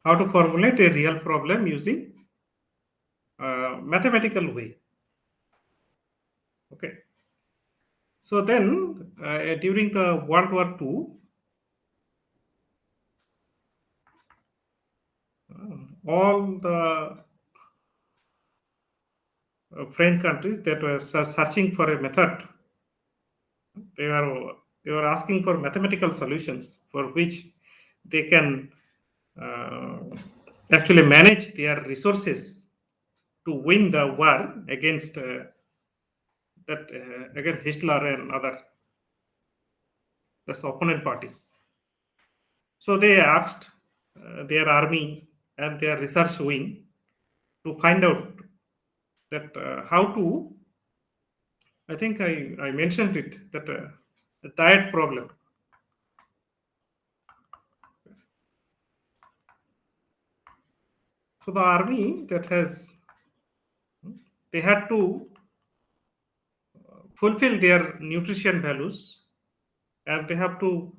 how to formulate a real problem using mathematical way. Okay. So then, during the World War II, all the foreign countries that were searching for a method, they were they were asking for mathematical solutions for which they can uh, actually manage their resources to win the war against against Hitler and other opponent parties. So they asked their army and their research wing to find out that how to. I think I mentioned it that the diet problem. So the army that has they had to fulfill their nutrition values and they have to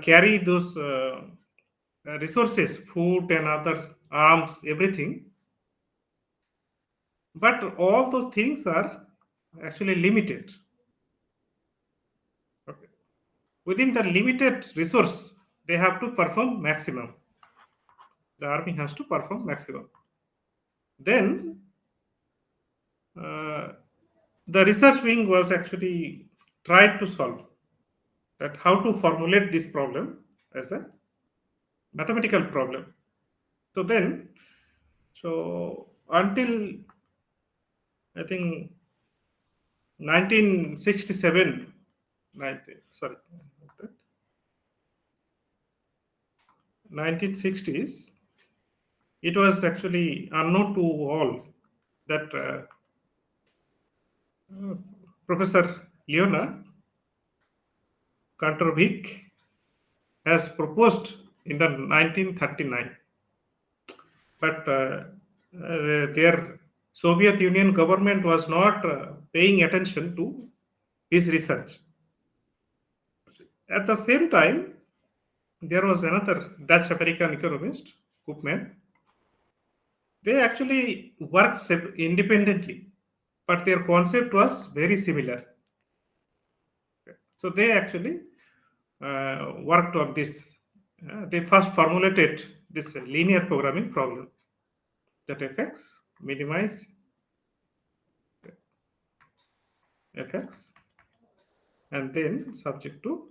carry those resources, food and other arms, everything. But all those things are actually limited. Okay. Within the limited resource, they have to perform maximum. The army has to perform maximum. Then uh, the research wing was actually tried to solve that how to formulate this problem as a mathematical problem. So then, so until I think 1967, 1960s, it was actually unknown to all that Professor Leonard Kantorvik has proposed in the 1939, but their Soviet Union government was not paying attention to his research. At the same time, there was another Dutch American economist, Koopman. They actually worked independently, but their concept was very similar. So they actually worked on this. They first formulated this linear programming problem that affects minimize effects and then subject to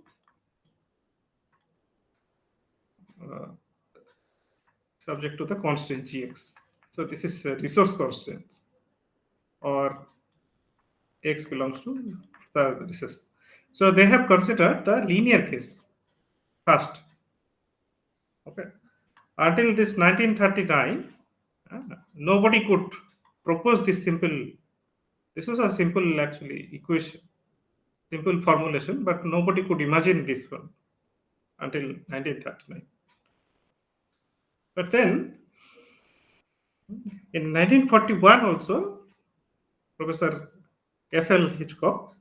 uh, the constant gx. So this is a resource constant or x belongs to the resource. So they have considered the linear case first. Okay. Until this 1939, nobody could propose this simple. This was a simple actually equation, simple formulation, but nobody could imagine this one until 1939. But then in 1941 also, Professor F.L. Hitchcock,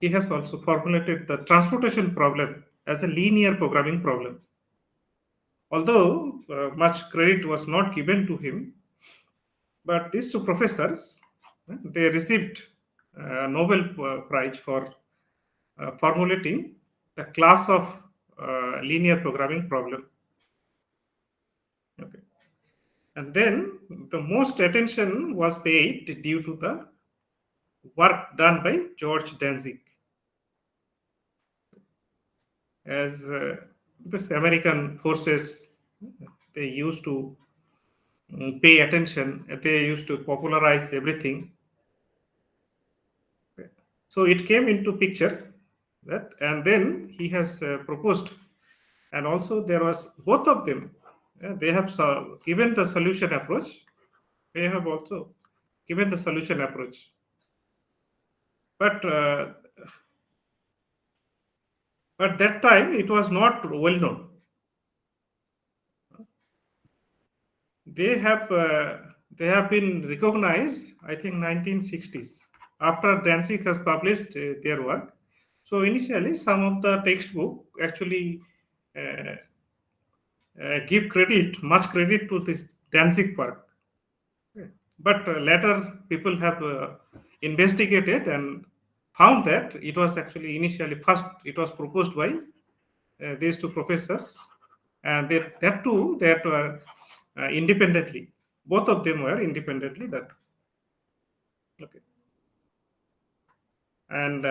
he has also formulated the transportation problem as a linear programming problem. Although much credit was not given to him, but these two professors, they received a Nobel Prize for formulating the class of linear programming problem. Okay. And then the most attention was paid due to the work done by George Danzig as this American forces, they used to pay attention, they used to popularize everything. Okay. So it came into picture that, and then he has proposed, and also there was both of them. They have given the solution approach. They have also given the solution approach, but that time it was not well known. They have been recognized, I think, 1960s after Danzig has published their work. So initially, some of the textbook actually give credit, much credit to this Danzig work. Okay. But later people have investigated and found that it was actually initially first it was proposed by these two professors, and that too that were independently. Both of them were independently that. Okay. And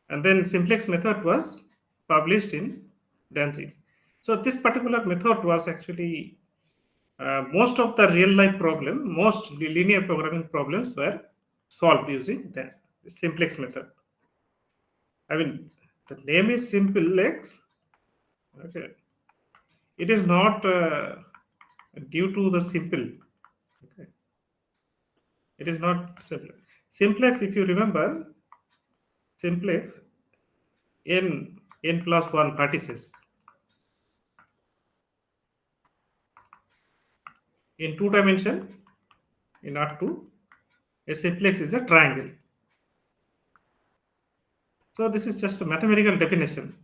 and then simplex method was published in Danzig. So this particular method was actually most of the real life problem, most linear programming problems were solved using the simplex method. I mean, the name is simplex. Okay, it is not due to the simple. Okay, it is not simple. Simplex, if you remember, simplex n plus one vertices in two dimension in R2. A simplex is a triangle. So this is just a mathematical definition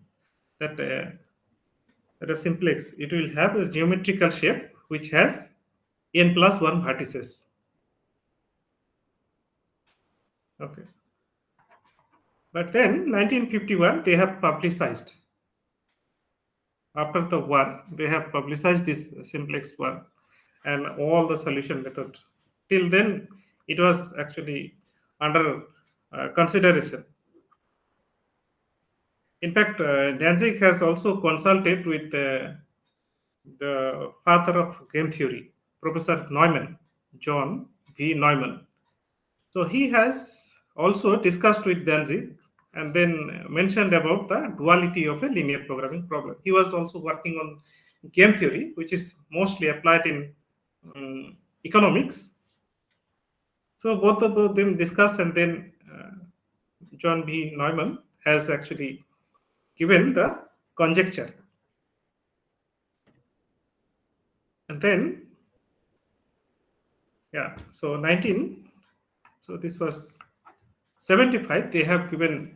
that that a simplex it will have a geometrical shape which has n plus one vertices. Okay, but then 1951 they have publicized. After the war, they have publicized this simplex work and all the solution methods. Till then, it was actually under consideration. In fact, Danzig has also consulted with the father of game theory, Professor Neumann, John V. Neumann. So he has also discussed with Danzig and then mentioned about the duality of a linear programming problem. He was also working on game theory, which is mostly applied in economics. So both of them discussed, and then John B. Neumann has actually given the conjecture. And then, yeah, so 19, so this was 75, they have given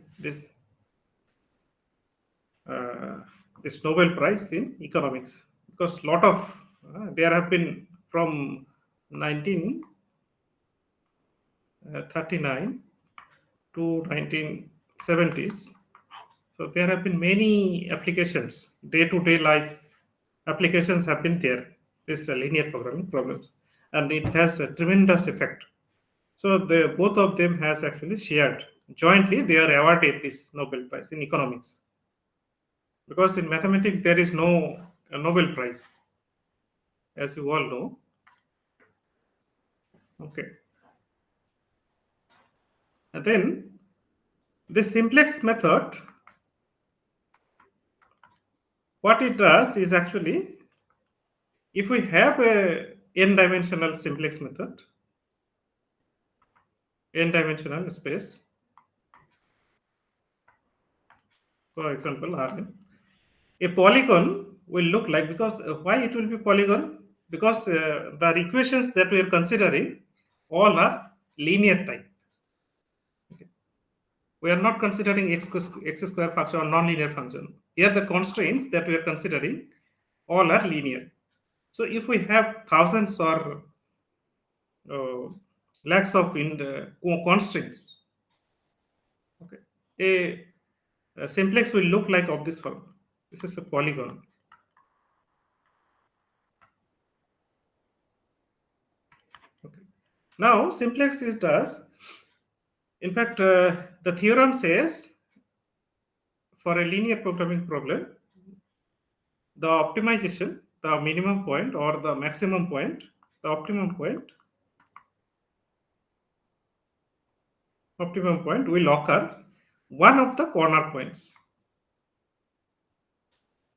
uh, this Nobel Prize in economics because lot of there have been from 1939 to 1970s. So there have been many applications, day-to-day life applications have been there. This linear programming problems, and it has a tremendous effect. So the both of them has actually shared jointly. They are awarded this Nobel Prize in economics because in mathematics there is no Nobel Prize, as you all know. Okay, and then the simplex method, what it does is actually if we have a n-dimensional simplex method, n-dimensional space, for example, Rn, a polygon will look like because why it will be polygon because the equations that we are considering all are linear type. Okay. We are not considering x square function or non-linear function. Here the constraints that we are considering all are linear. So if we have thousands or uh, lakhs of constraints, okay, a simplex will look like of this form. This is a polygon. Okay. Now simplex is does. In fact, the theorem says for a linear programming problem, the optimization, the minimum point or the maximum point, the optimum point will occur one of the corner points.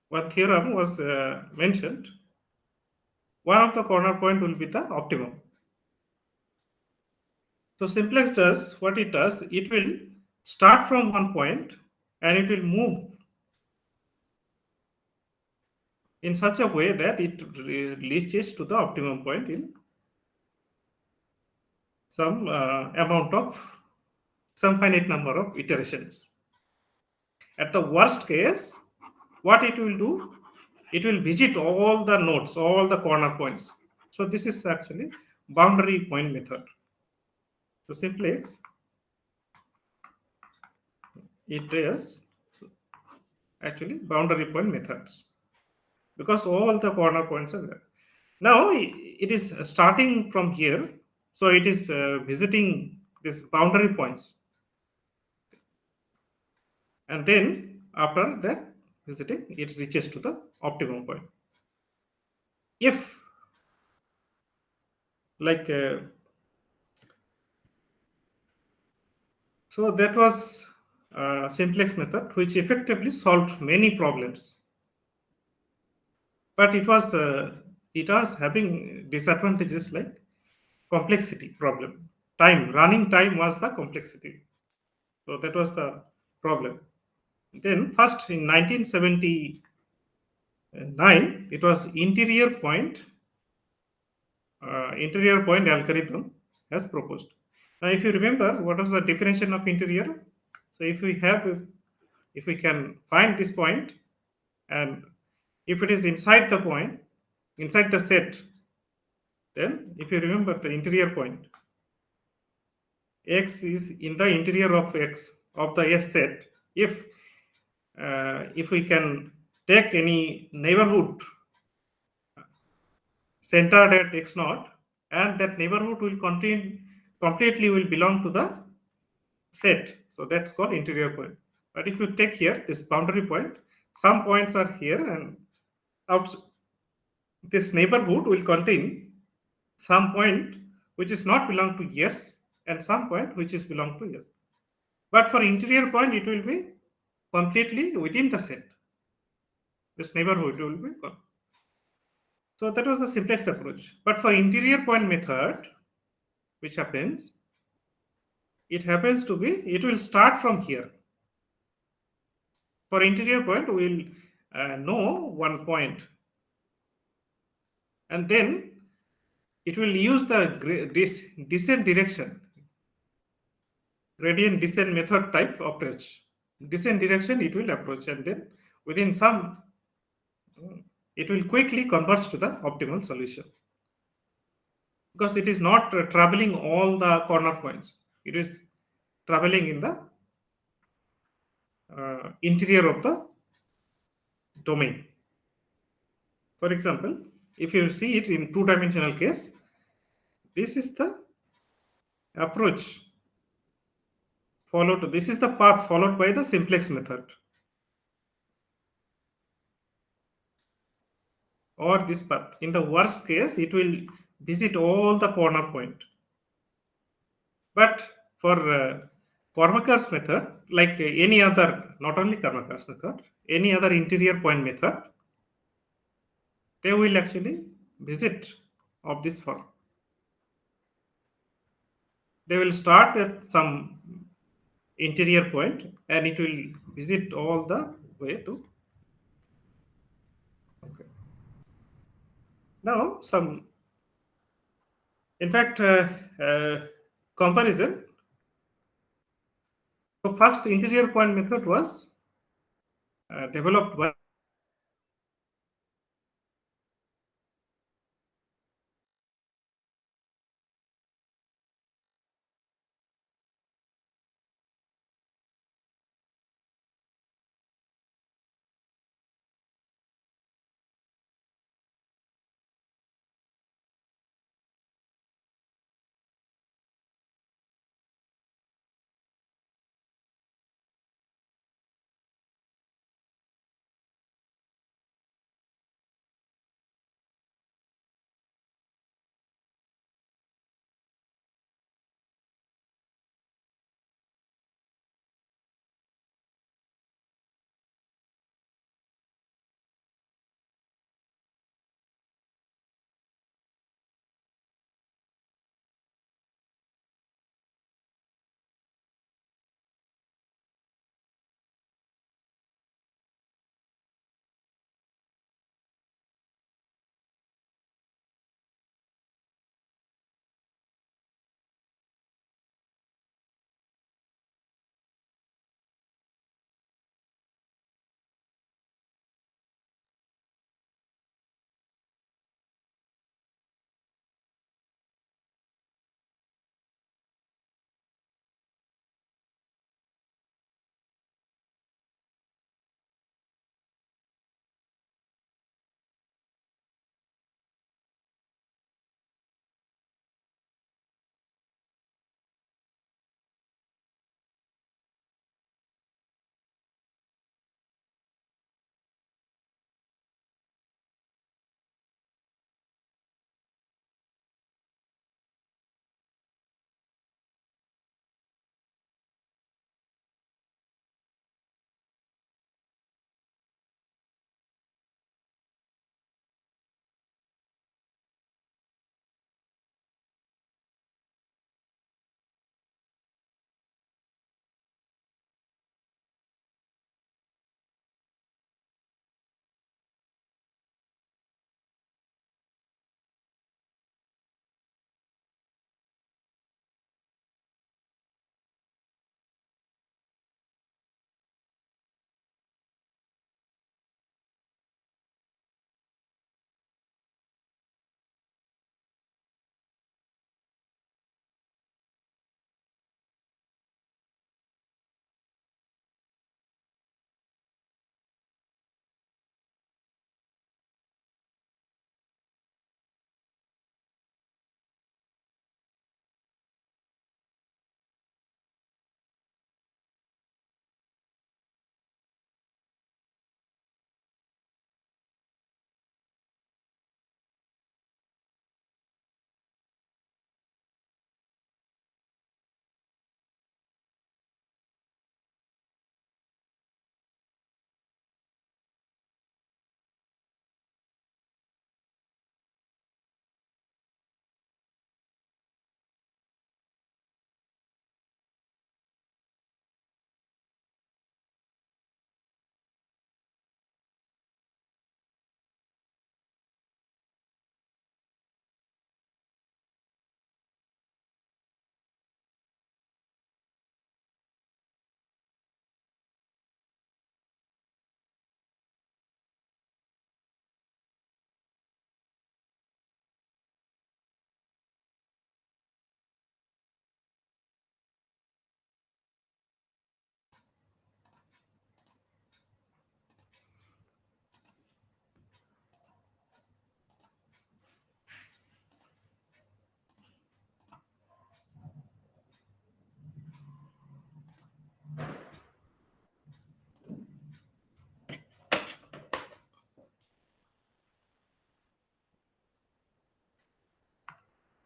One theorem was mentioned. One of the corner point will be the optimum. So simplex does what it does. It will start from one point and it will move in such a way that it reaches to the optimum point in some amount of some finite number of iterations. At the worst case, what it will do, it will visit all the nodes, all the corner points. So this is actually boundary point method. So simplex, it is actually boundary point methods because all the corner points are there. Now it is starting from here, so it is visiting this boundary points, and then after that visiting, it reaches to the optimum point. If like so that was simplex method which effectively solved many problems, but it was having disadvantages like complexity problem. Time, running time was the complexity. So that was the problem. Then first in 1979, it was interior point algorithm has proposed. Now, if you remember, what was the definition of interior? So if we can find this point, and if it is inside the point, inside the set, then if you remember the interior point, X is in the interior of X of the S set. If we can take any neighborhood centered at X naught, and that neighborhood will contain completely will belong to the set. So that's called interior point. But if you take here this boundary point, some points are here, and out this neighborhood will contain some point which is not belong to yes, and some point which is belong to yes. But for interior point, it will be completely within the set. This neighborhood will be gone. So that was the simplest approach. But for interior point method, which happens, it happens to be, it will start from here. For interior point, we will know one point, and then it will use the descent direction, gradient descent method type approach. Descent direction it will approach, and then within some, it will quickly converge to the optimal solution because it is not traveling all the corner points. It is traveling in the interior of the domain. For example, if you see it in two-dimensional case, this is the approach followed. This is the path followed by the simplex method, or this path. In the worst case, it will visit all the corner point. But for Kormaker's method, like any other, not only Kormaker's method, any other interior point method, they will actually visit of this form. They will start at some interior point, and it will visit all the way to. Okay. Now some, in fact, comparison. So first interior point method was developed by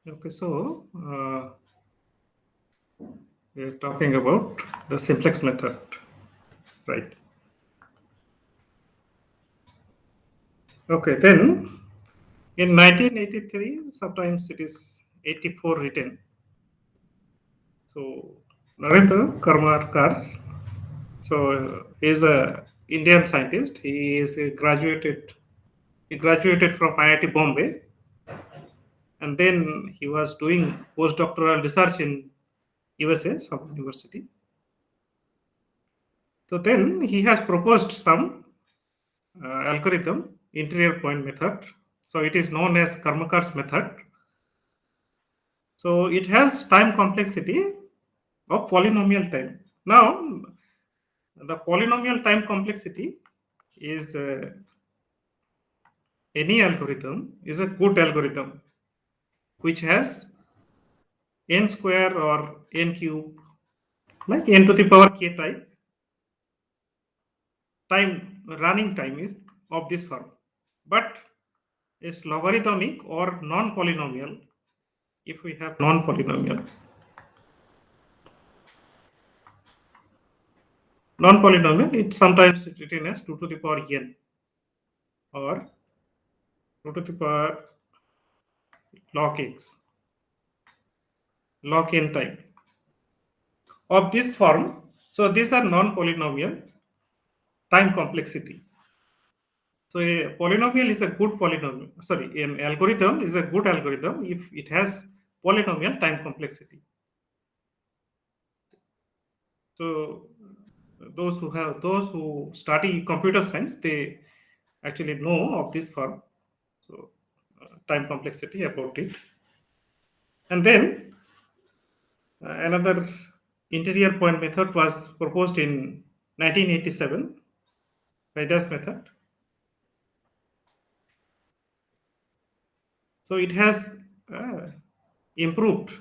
Okay, so we're talking about the simplex method, right? Okay, then in 1983, sometimes it is 84 written. So Narendra Karmarkar, so he is a Indian scientist. He is a graduated. He graduated from IIT Bombay, and then he was doing postdoctoral research in USA, some university. So then he has proposed some algorithm, interior point method. So it is known as Karmakar's method. So it has time complexity of polynomial time. Now, the polynomial time complexity is any algorithm is a good algorithm which has n square or n cube, like n to the power k type time running time is of this form, but is logarithmic or non-polynomial. If we have non-polynomial, it's sometimes written as 2 to the power n or 2 to the power log x, log n type of this form. So these are non-polynomial time complexity. So a polynomial is a good polynomial. Sorry, an algorithm is a good algorithm if it has polynomial time complexity. So those who study computer science, they actually know of this form. So time complexity about it. And then another interior point method was proposed in 1987 by this method. So it has improved.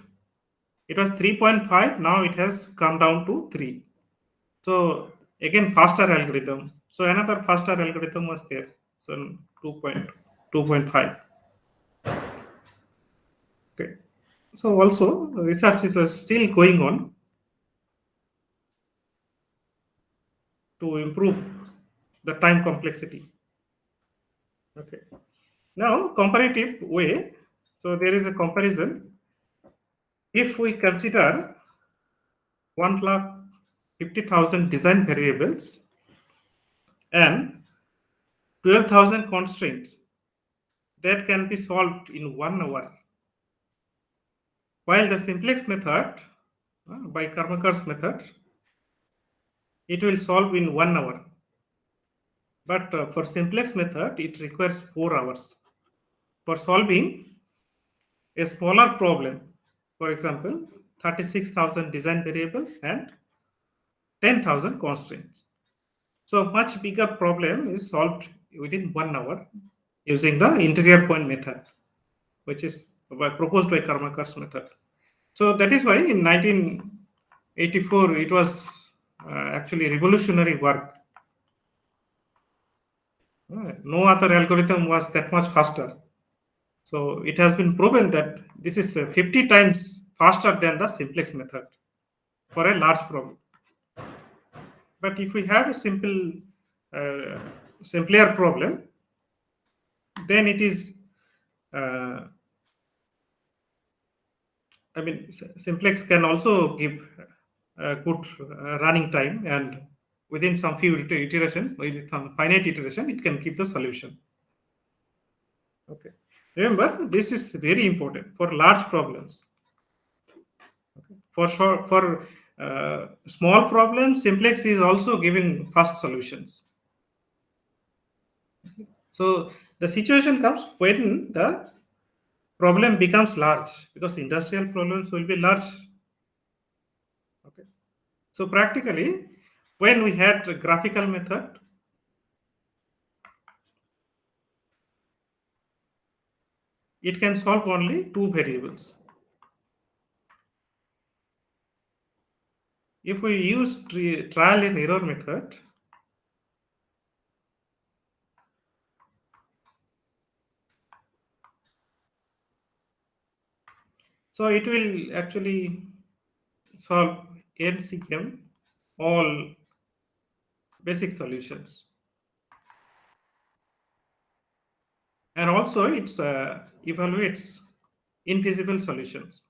It was 3.5, now it has come down to 3. So again, faster algorithm. So another faster algorithm was there. So 2.5. Okay. So also research is still going on to improve the time complexity. Okay. Now comparative way. So there is a comparison. If we consider 1,50,000 design variables and 12,000 constraints that can be solved in 1 hour, while the simplex method by Karmakar's method, it will solve in 1 hour. But for simplex method, it requires 4 hours for solving a smaller problem. For example, 36,000 design variables and 10,000 constraints. So much bigger problem is solved within 1 hour using the interior point method, which is proposed by Karmakar's method. So that is why in 1984 it was actually revolutionary work. No other algorithm was that much faster. So it has been proven that this is 50 times faster than the simplex method for a large problem. But if we have a uh, simpler problem, then it is, uh, I mean, simplex can also give a good running time, and within some few iteration, with some finite iteration, it can give the solution. Okay. Remember, this is very important for large problems. For small problems, simplex is also giving fast solutions. So the situation comes when the problem becomes large, because industrial problems will be large. Okay. So practically, when we had a graphical method, it can solve only two variables. If we use trial and error method, So it will actually solve NCM all basic solutions. And also it evaluates infeasible solutions,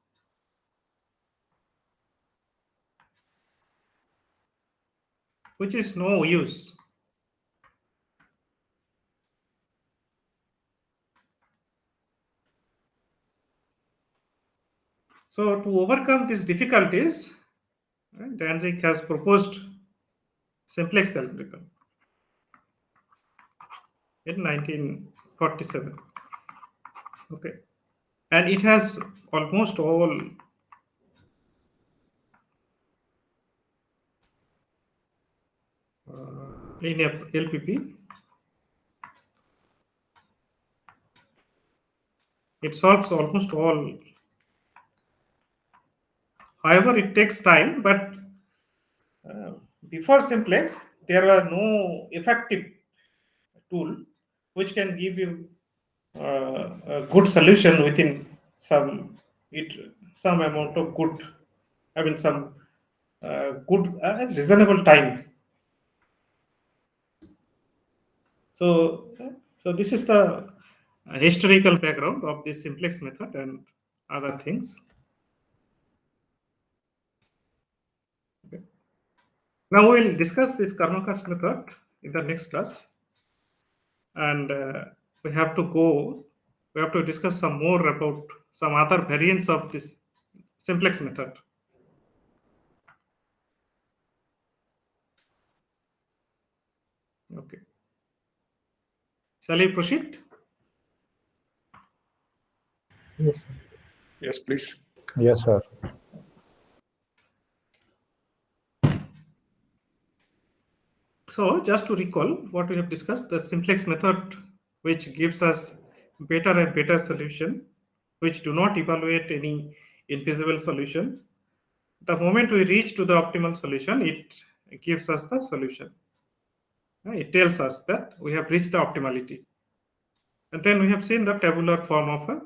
which is no use. So to overcome these difficulties, Danzig has proposed simplex algorithm in 1947. Okay, and it has almost all in a LPP. It solves almost all. However, it takes time, but uh, before simplex, there were no effective tool which can give you a good solution within some it some amount of good, I mean some good reasonable time. So this is the historical background of this simplex method and other things. Okay. Now we will discuss this Karmakar method in the next class, and we have to go. We have to discuss some more about some other variants of this simplex method. Okay. Shall we proceed? Yes, sir. Yes, please. Yes, sir. So just to recall what we have discussed, the simplex method, which gives us better and better solution, which do not evaluate any infeasible solution. The moment we reach to the optimal solution, it gives us the solution. It tells us that we have reached the optimality. And then we have seen the tabular form of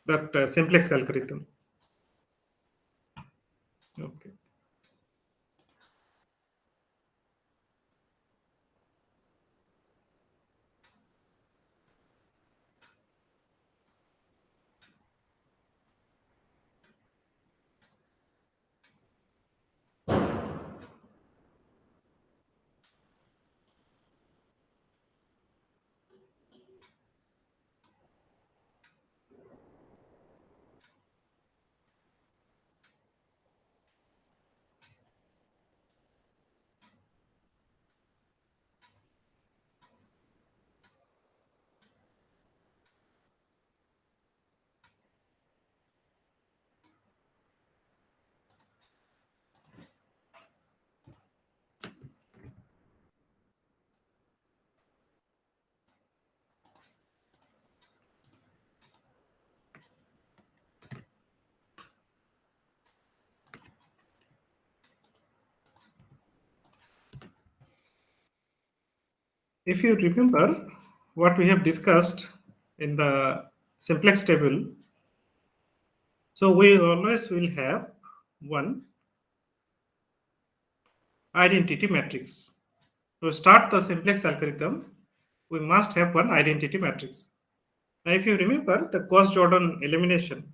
that simplex algorithm. Okay. If you remember what we have discussed in the simplex table, so we always will have one identity matrix. To start the simplex algorithm, we must have one identity matrix. Now, if you remember the Gauss-Jordan elimination,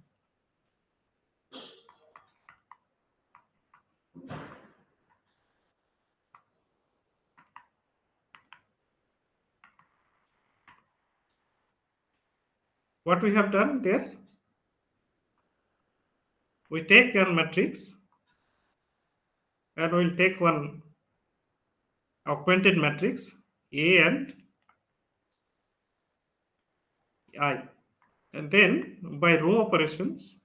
what we have done there, we take one matrix and we'll take one augmented matrix A and I, and then by row operations,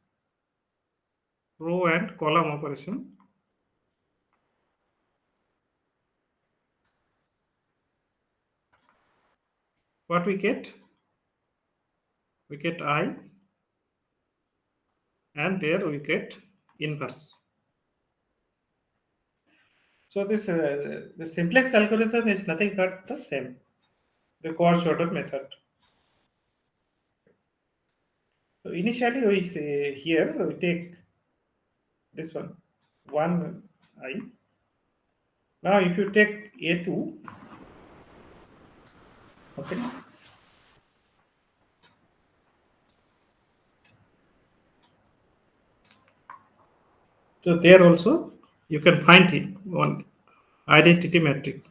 row and column operation, what we get? We get I, and there we get inverse. So this the simplex algorithm is nothing but the same, the Gauss-Jordan method. So initially we say here we take this one 1 I. Now if you take A2, okay, so there also you can find it one identity matrix.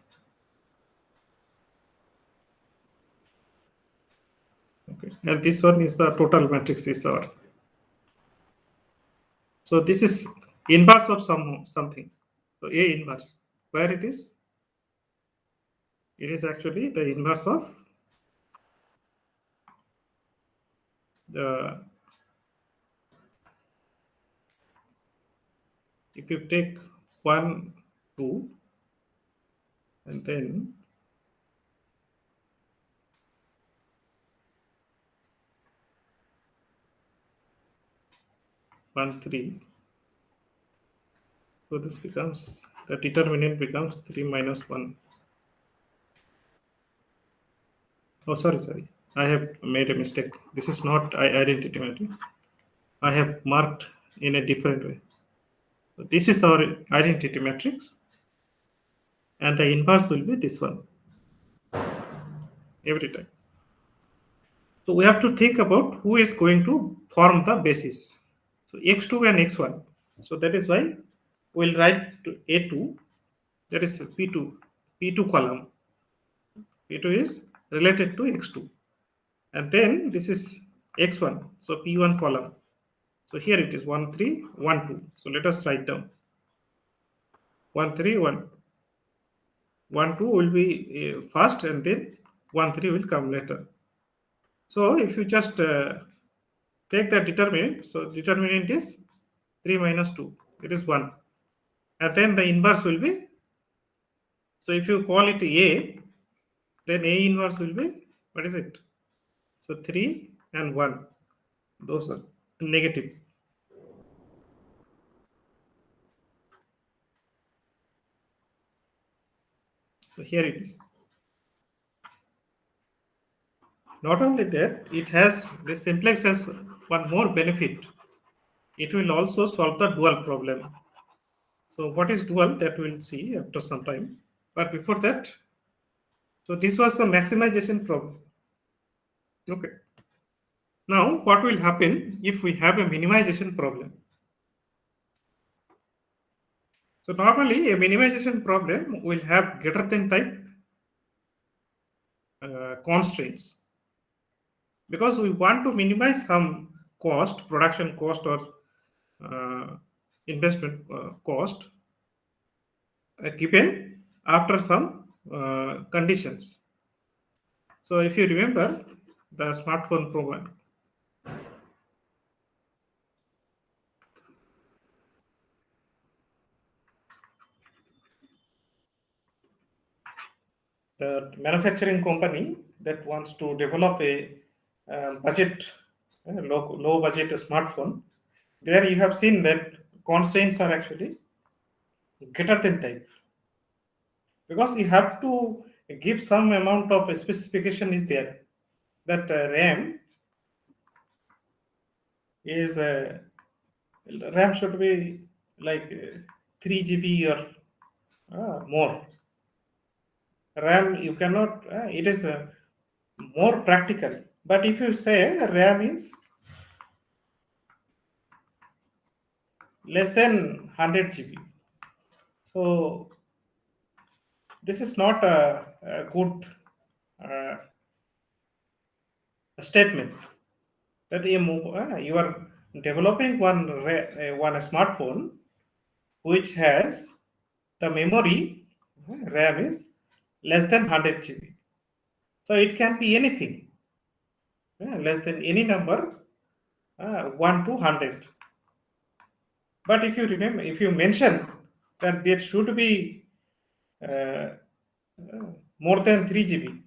Okay, and this one is the total matrix is our. So this is inverse of something. So A inverse, where it is? It is actually the inverse of the. If you take 1, 2, and then 1, 3, so this becomes the determinant becomes 3 minus 1. Oh, sorry. I have made a mistake. This is not identity matrix. I have marked in a different way. So this is our identity matrix, and the inverse will be this one every time. So we have to think about who is going to form the basis. So x2 and x1. So that is why we'll write to a2, that is p2 column. P2 is related to x2, and then this is x1. So p1 column. So here it is 1 3 1 2. So let us write down 1 3 1 1 2 will be first, and then 1 3 will come later. So if you just take the determinant, so determinant is 3 minus 2, it is 1, and then the inverse will be, so if you call it A, then A inverse will be, what is it? So 3 and 1, those are negative. So here it is. Not only that, it has, this simplex has one more benefit. It will also solve the dual problem. So what is dual, that we'll see after some time. But before that, so this was the maximization problem. Okay. Now what will happen if we have a minimization problem? So normally a minimization problem will have greater than type constraints, because we want to minimize some cost, production cost, or uh, investment cost given after some conditions. So if you remember the smartphone program, the manufacturing company that wants to develop a budget, low budget smartphone, there you have seen that constraints are actually greater than type, because you have to give some amount of specification is there, that RAM is RAM should be like 3 GB or more. RAM you cannot, it is more practical. But if you say RAM is less than 100 GB, so this is not a good uh, statement, that you are developing one smartphone which has the memory RAM is less than 100 GB. So it can be anything, less than any number, 1 to 100. But if you remember, if you mention that there should be uh, more than 3 GB,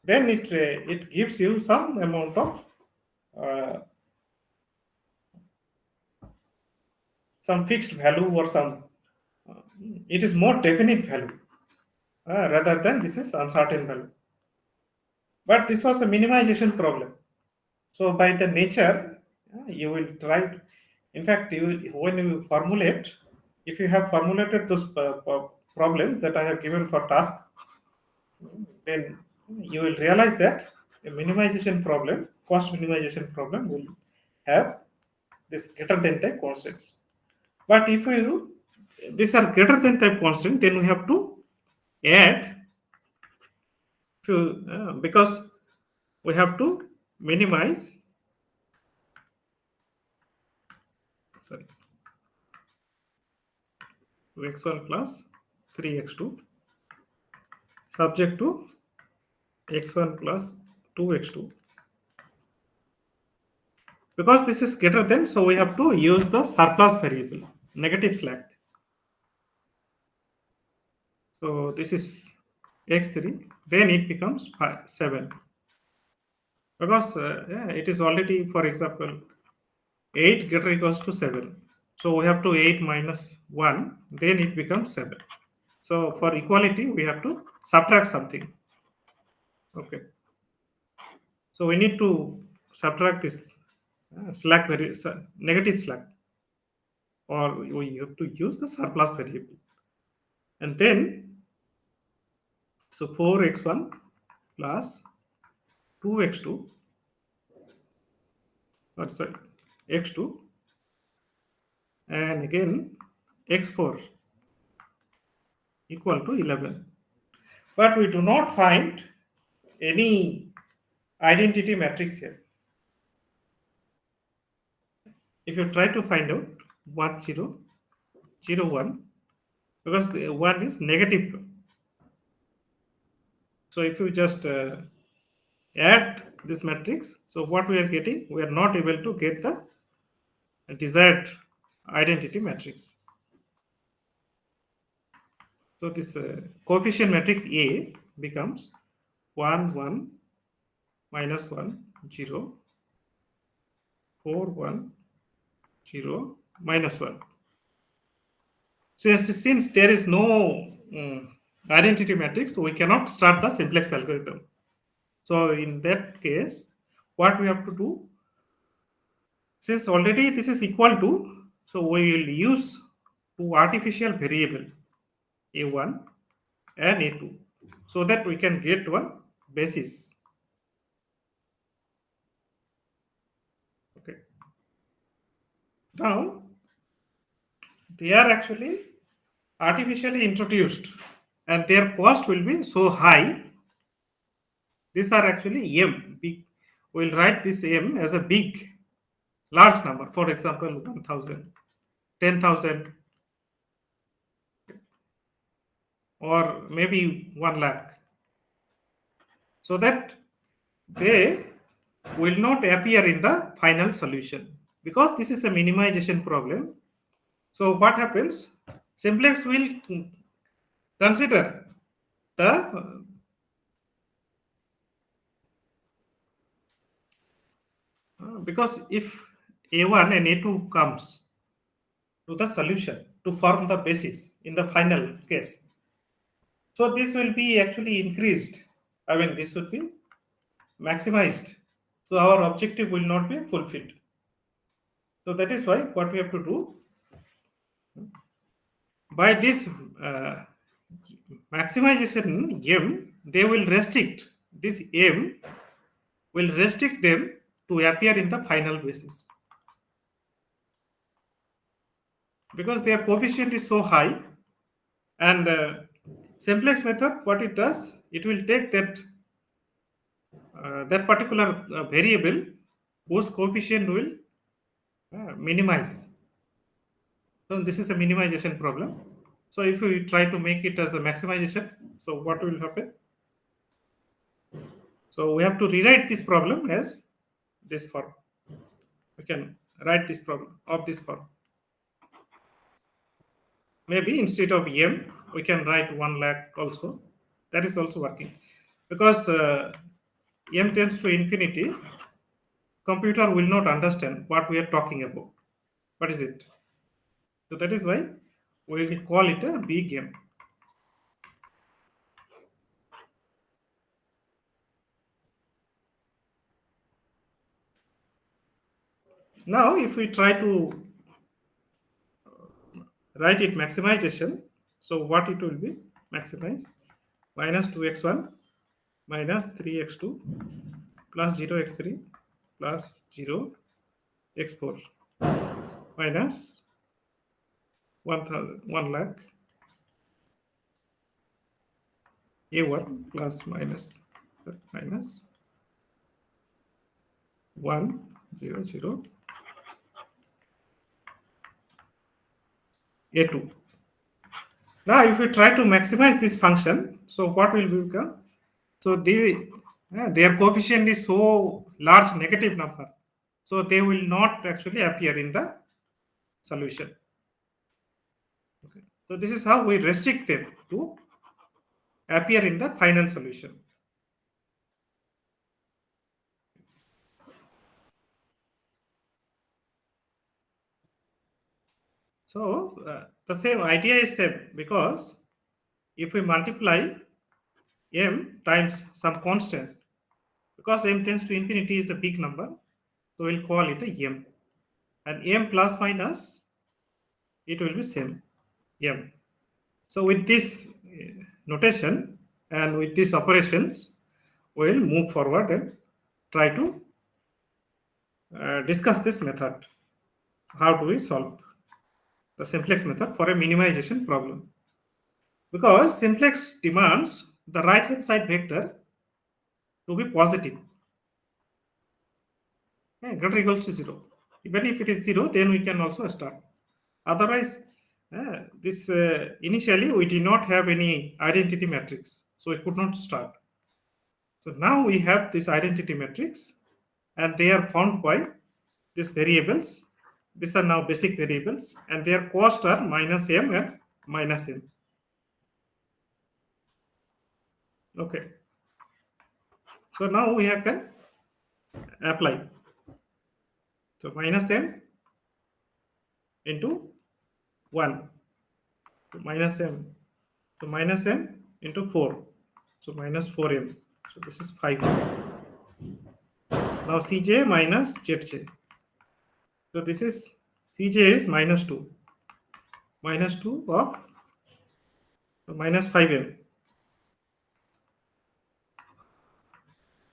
then it gives you some amount of uh, some fixed value, or some it is more definite value, rather than this is uncertain value. But this was a minimization problem. So by the nature, you will try. In fact, when you formulate, if you have formulated those problems that I have given for task, then you will realize that a minimization problem, cost minimization problem, will have this greater than type constants. But if you these are greater than type constant, then we have to add to because we have to minimize. Sorry, x1 plus 3x2 subject to x1 plus 2x2, because this is greater than, so we have to use the surplus variable negative slack. So this is x3, then it becomes 7, because yeah, it is already, for example, 8 greater equals to 7. So we have to 8 minus 1, then it becomes 7. So for equality, we have to subtract something. Okay. So we need to subtract this slack negative slack, or we have to use the surplus variable. And then, so 4x1 plus 2x2, or sorry, x2, and again x4 equal to 11. But we do not find any identity matrix here. If you try to find out 1 0 0 1, because the 1 is negative, so if you just add this matrix, so what we are getting, we are not able to get the desired identity matrix. So this coefficient matrix A becomes 1 1 minus 1 0 4 1 0 minus 1. So yes, since there is no identity matrix, we cannot start the simplex algorithm. So in that case, what we have to do, since already this is equal to, so we will use two artificial variable a1 and a2, so that we can get one basis. Okay. Now they are actually artificially introduced, and their cost will be so high. These are actually m big. We'll write this m as a big, large number. For example, 1,000, 10,000, or maybe 1 lakh, so that they will not appear in the final solution, because this is a minimization problem. So what happens? Simplex will consider the because if a1 and a2 comes to the solution to form the basis in the final case, so this will be actually increased. I mean, this would be maximized. So our objective will not be fulfilled. So that is why what we have to do, by this maximization m, they will restrict this m, will restrict them to appear in the final basis, because their coefficient is so high. And simplex method, what it does, it will take that that particular variable whose coefficient will minimize. So this is a minimization problem. So if we try to make it as a maximization, so what will happen? So we have to rewrite this problem as this form. We can write this problem of this form. Maybe instead of m, we can write 1 lakh also. That is also working, because m tends to infinity. Computer will not understand what we are talking about. What is it? So that is why we will call it a big M. Now, if we try to write it maximization, so what it will be maximize minus 2x1 minus 3x2 plus 0x3 plus 0x4 minus 1 lakh a1 plus minus 1 0 0 a2. Now, if we try to maximize this function, so what will become? So their coefficient is so large negative number, so they will not actually appear in the solution. Okay. So this is how we restrict them to appear in the final solution. So the same idea is same, because if we multiply m times some constant, because m tends to infinity is a big number, so we'll call it a m, and m plus minus it will be same m. So with this notation and with these operations, we'll move forward and try to discuss this method. How do we solve the simplex method for a minimization problem? Because simplex demands the right hand side vector to be positive, greater or equals to 0. Even if it is 0, then we can also start. Otherwise, this initially we did not have any identity matrix, so we could not start. So now we have this identity matrix, and they are found by these variables. These are now basic variables, and their cost are minus m and minus m. Okay. So now we have can apply. So minus m into 1. So minus m. So minus m into 4. So minus 4m. So this is 5. Now Cj minus Zj. So this is Cj is minus 2. Minus 2 of minus 5m.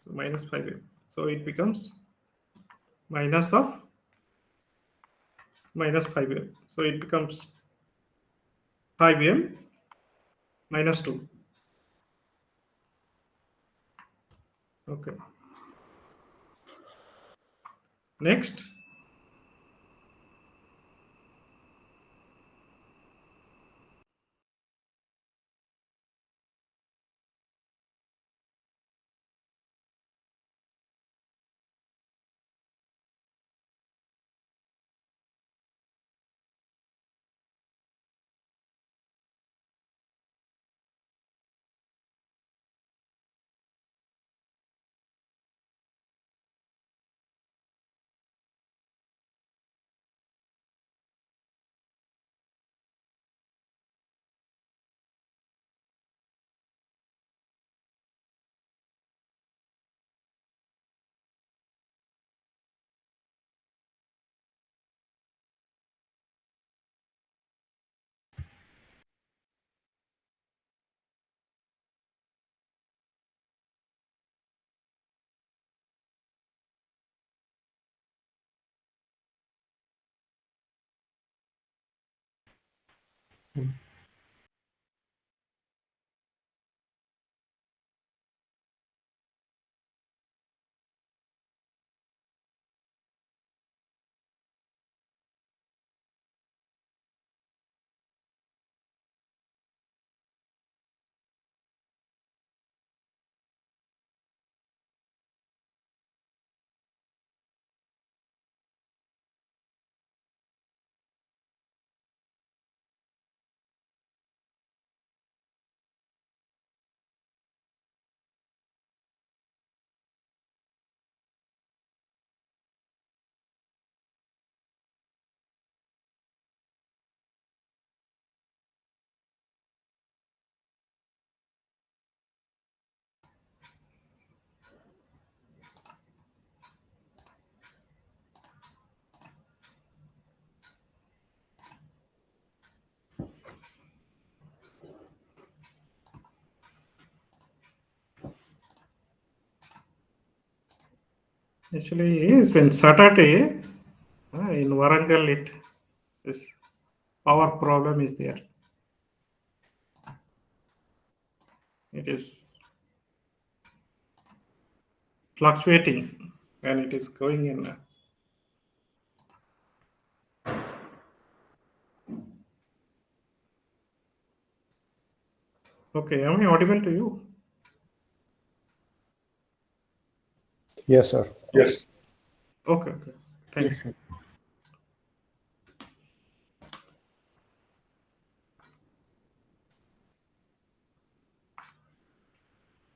So minus 5m. So it becomes minus of minus 5m. So it becomes 5m minus 2. Okay. Next. Actually, yes, in Saturday, in Warangal, this power problem is there. It is fluctuating and it is going in. Okay, am I audible to you? Yes, sir. Yes. Okay, okay. Thank Yes, you. sir.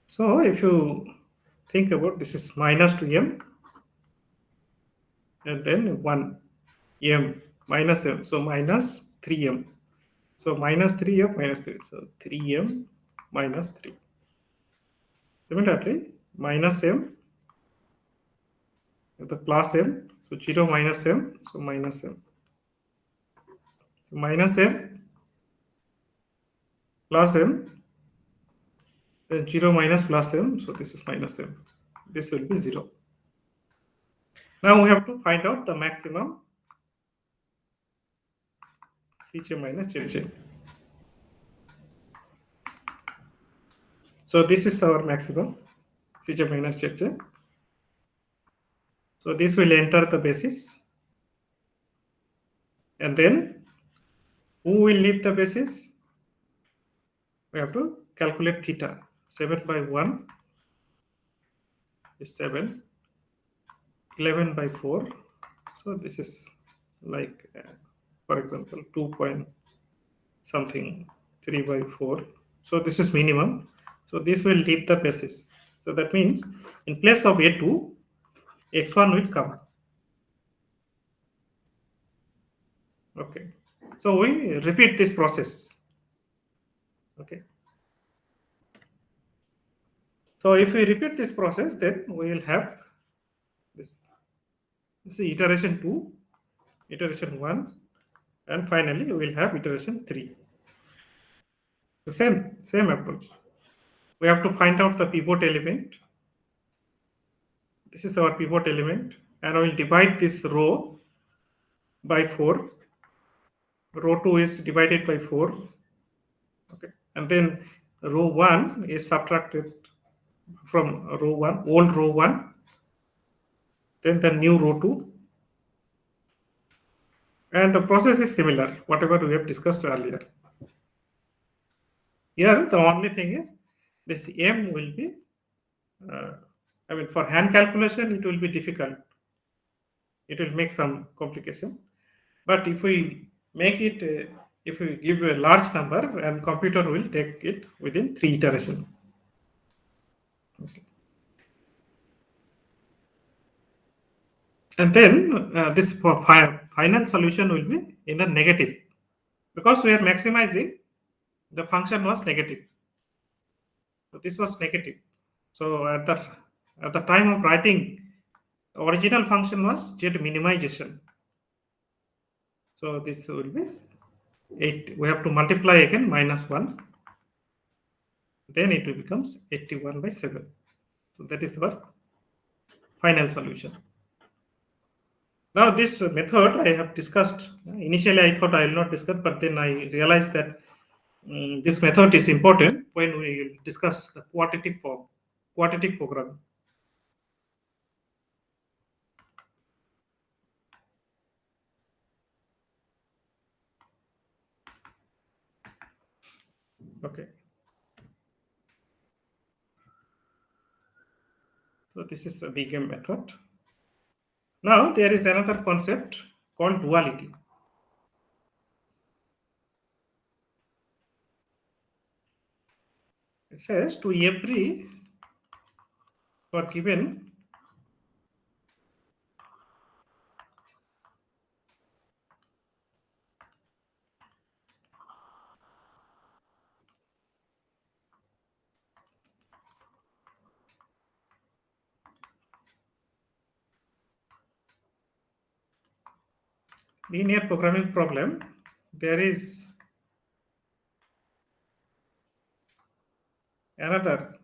So if you think about this is minus 2m and then 1m minus m. So minus 3m. So minus 3m minus 3. So 3m minus 3. Similarly, minus m with the plus m. So 0 minus m. So minus m. So minus m plus m. Then 0 minus plus m. So this is minus m. This will be 0. Now we have to find out the maximum Cj minus Jj. So this is our maximum Cj minus Jj. So this will enter the basis. And then who will leave the basis? We have to calculate theta. 7 by 1 is 7. 11 by 4. So this is like, for example, 2 point something, 3 by 4. So this is minimum. So this will leave the basis. So that means in place of A2, X1 will come. Okay. So we repeat this process. Okay. So if we repeat this process, then we will have this. This is iteration 2, iteration 1, and finally we will have iteration 3. The same approach. We have to find out the pivot element. This is our pivot element, and we will divide this row by 4. Row 2 is divided by 4. Okay. And then row 1 is subtracted from row 1, old row 1, then the new row 2. And the process is similar, whatever we have discussed earlier. Here, the only thing is this m will be, I mean, for hand calculation, it will be difficult. It will make some complication. But if we make it, if we give a large number, and computer will take it within 3 iterations. Okay. And then this final solution will be in the negative, because we are maximizing, the function was negative. So this was negative. So at the time of writing, the original function was z minimization. So this will be 8. We have to multiply again minus 1. Then it will becomes 81 by 7. So that is our final solution. Now this method I have discussed. Initially I thought I will not discuss, but then I realized that this method is important when we discuss the quadratic programming. Okay. So this is the Big-M method. Now there is another concept called duality. It says to every, for given linear programming problem, there is another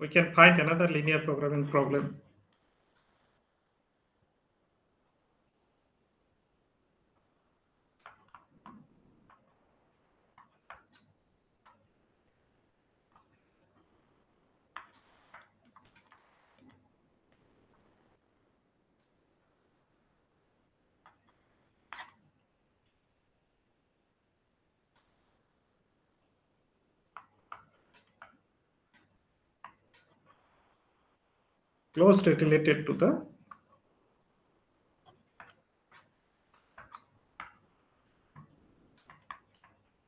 We can find another linear programming problem. Closely related to the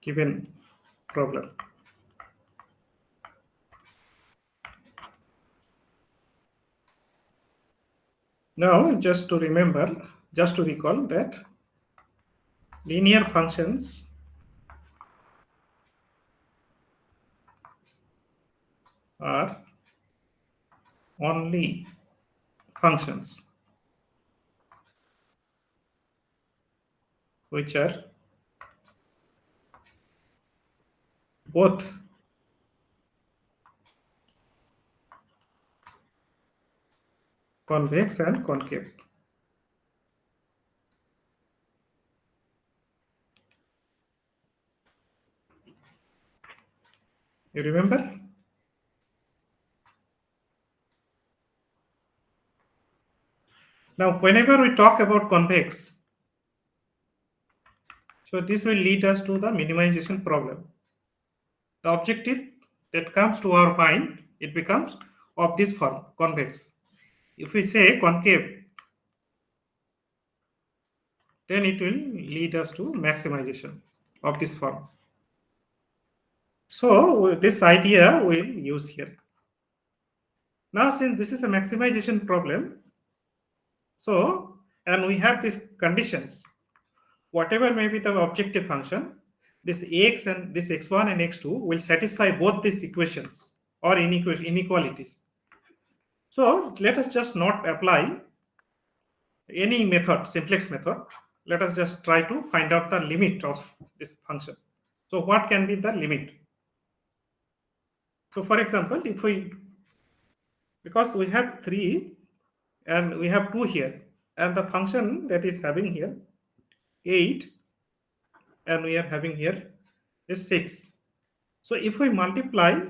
given problem. Now, just to recall that linear functions are only functions which are both convex and concave. You remember? Now, whenever we talk about convex, so this will lead us to the minimization problem. The objective that comes to our mind, it becomes of this form, convex. If we say concave, then it will lead us to maximization of this form. So this idea we'll use here. Now, since this is a maximization problem, so and we have these conditions, whatever may be the objective function, this ax and this x1 and x2 will satisfy both these equations or inequalities. So let us just not apply any method, simplex method. Let us just try to find out the limit of this function. So what can be the limit? So for example, if we, because we have 3 and we have 2 here, and the function that is having here 8 and we are having here is 6. So if we multiply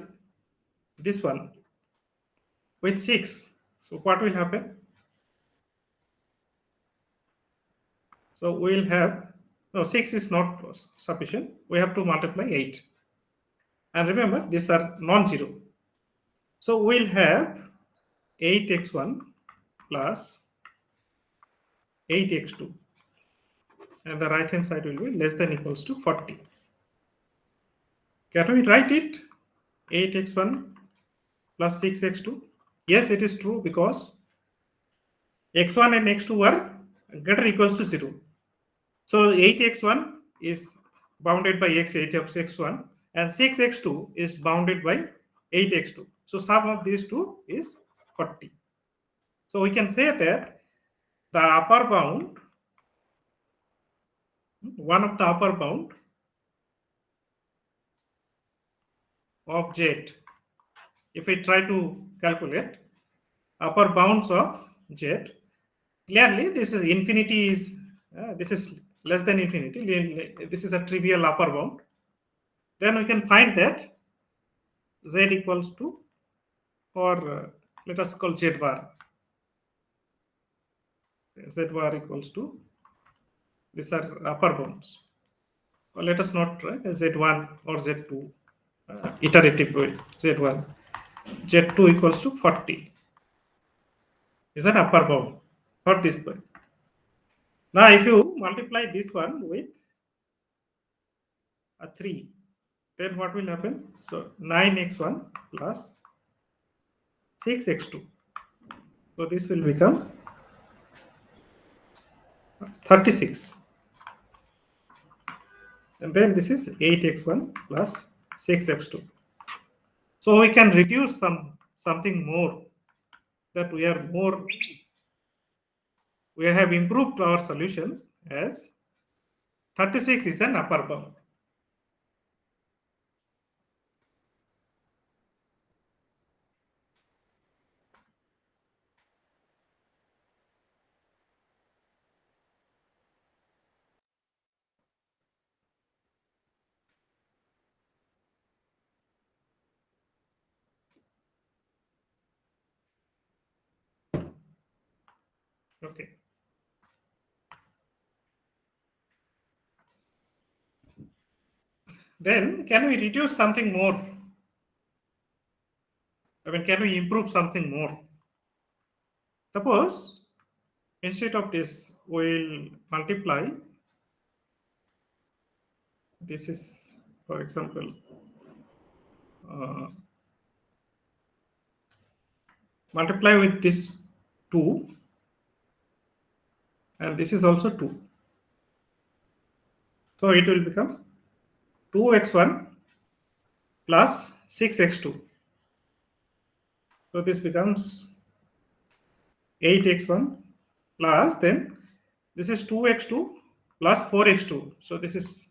this one with 6, so what will happen? So we will have, no, 6 is not sufficient. We have to multiply 8. And remember, these are non-zero. So we'll have 8x1 plus 8x2. And the right hand side will be less than equals to 40. Can we write it? 8x1 plus 6x2. Yes, it is true because x1 and x2 are greater or equals to 0. So 8x1 is bounded by 8 of x1 and 6x2 is bounded by 8x2. So sum of these two is 40. So we can say that the upper bound, one of the upper bound of z, if we try to calculate upper bounds of z, clearly this is infinity is this is less than infinity. This is a trivial upper bound. Then we can find that z equals to, or let us call z bar. Z bar equals to, these are upper bounds. Or let us not try z1 or z2 iterative way. z1, z2 equals to 40 is an upper bound for this one. Now if you multiply this one with a 3, then what will happen? So 9x1 plus 6x2. So this will become 36. And then this is 8x1 plus 6x2. So we can reduce something more, that we have improved our solution as 36 is an upper bound. Okay. Then can we reduce something more? I mean, can we improve something more? Suppose instead of this, we'll multiply. This is, for example, multiply with this 2, and this is also 2. So it will become 2x1 plus 6x2. So this becomes 8x1 plus, then this is 2x2 plus 4x2. So this is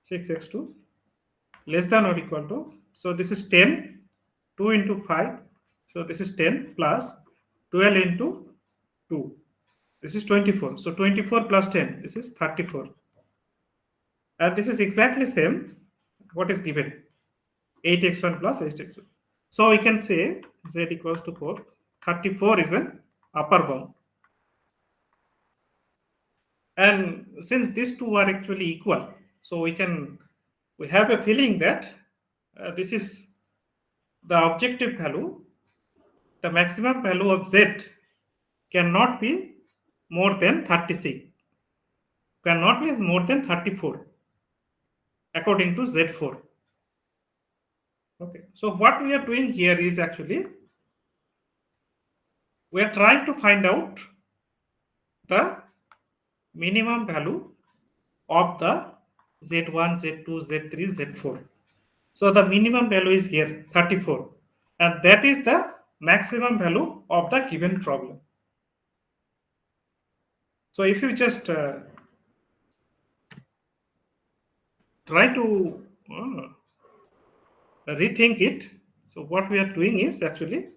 6x2 less than or equal to. So this is 10, 2 into 5. So this is 10 plus 12 into 2. This is 24. So 24 plus 10, this is 34. And this is exactly same what is given, 8x1 plus 8x2. So we can say z equals to 4. 34 is an upper bound. And since these two are actually equal, so we have a feeling that this is the objective value, the maximum value of z cannot be more than 36, cannot be more than 34 according to z4. Okay, so what we are doing here is actually we are trying to find out the minimum value of the z1, z2, z3, z4. So the minimum value is here 34, and that is the maximum value of the given problem. So if you just try to rethink it, so what we are doing is actually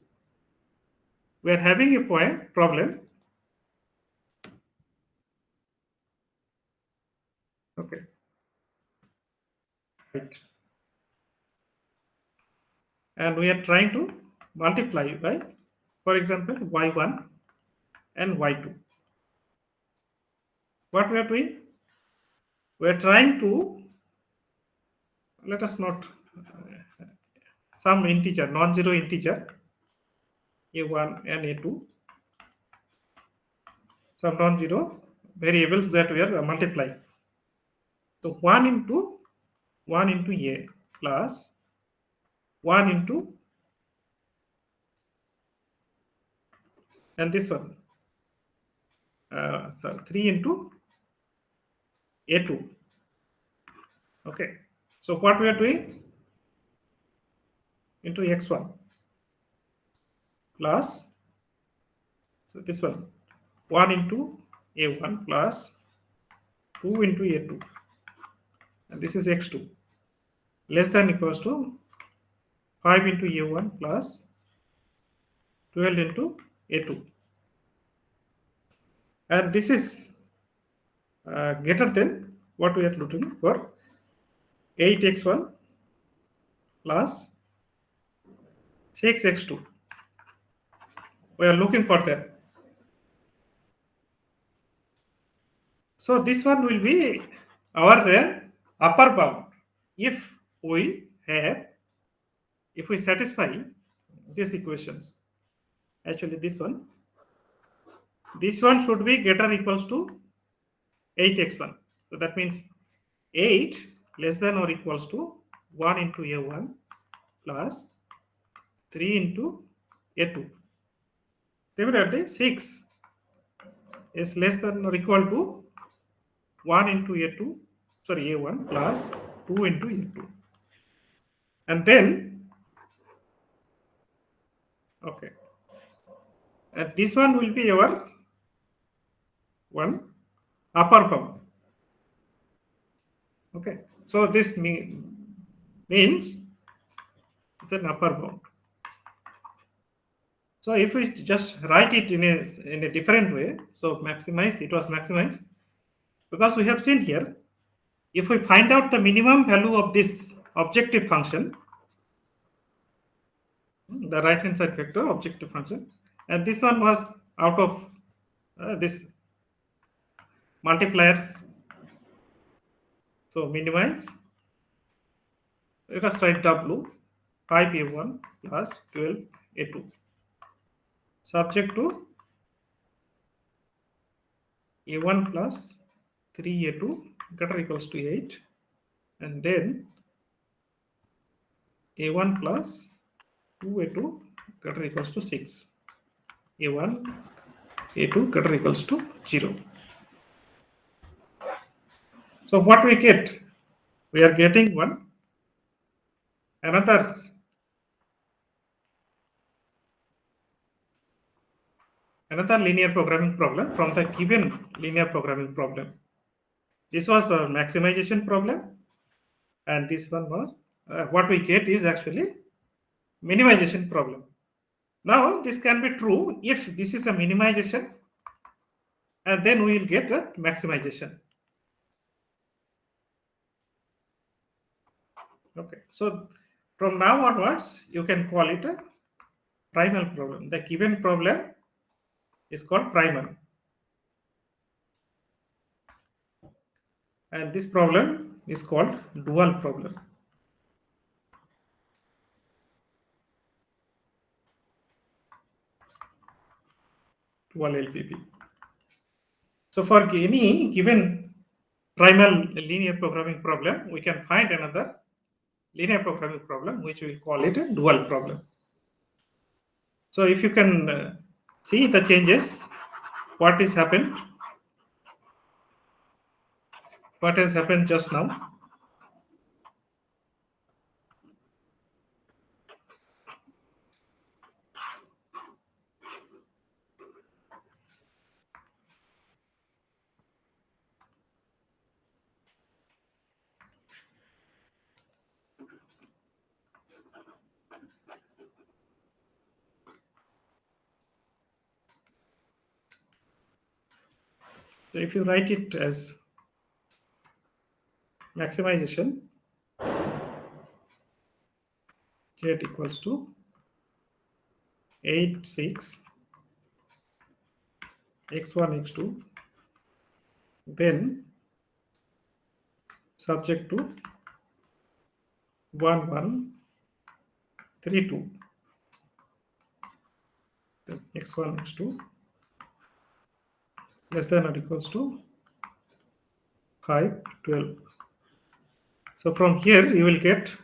we are having a problem. Okay. Right. And we are trying to multiply by, for example, y1 and y2. What we are doing? We are trying to, let us not, some integer, non-zero integer, a1 and a2, some non-zero variables that we are multiplying. So 1 into a plus 1 into, and this one, 3 into a2. Okay, so what we are doing, into x1 plus, so this one, 1 into a1 plus 2 into a2, and this is x2 less than equals to 5 into a1 plus 12 into a2, and this is greater than what we are looking for, 8x1 plus 6x2. We are looking for that. So this one will be our upper bound if we satisfy these equations. Actually this one should be greater or equals to 8x1. So that means 8 less than or equals to 1 into a1 plus 3 into a2. Similarly, 6 is less than or equal to 1 into a2, sorry, a1 plus 2 into a2. And then, okay, and this one will be our one upper bound. Okay, so this means it's an upper bound. So if we just write it in a different way, so maximize, it was maximized, because we have seen here, if we find out the minimum value of this objective function, the right hand side vector objective function, and this one was out of this multipliers. So minimize. Let us write W 5A1 plus 12A2 subject to A1 plus 3A2 greater or equals to 8, and then A1 plus 2A2 greater or equals to 6. A1, A2 greater or equals to 0. So what we get? We are getting another linear programming problem from the given linear programming problem. This was a maximization problem, and this one was what we get is actually minimization problem. Now this can be true if this is a minimization, and then we will get a maximization. Okay, so from now onwards you can call it a primal problem. The given problem is called primal, and this problem is called dual problem. Dual LPP. So for any given primal linear programming problem, we can find another linear programming problem which we will call it a dual problem. So if you can see the changes, what has happened just now. So if you write it as maximization, z equals to 8, 6, x1, x2, then subject to 1, 1, 3, 2, then x1, x2 less than or equals to 5, 12. So from here you will get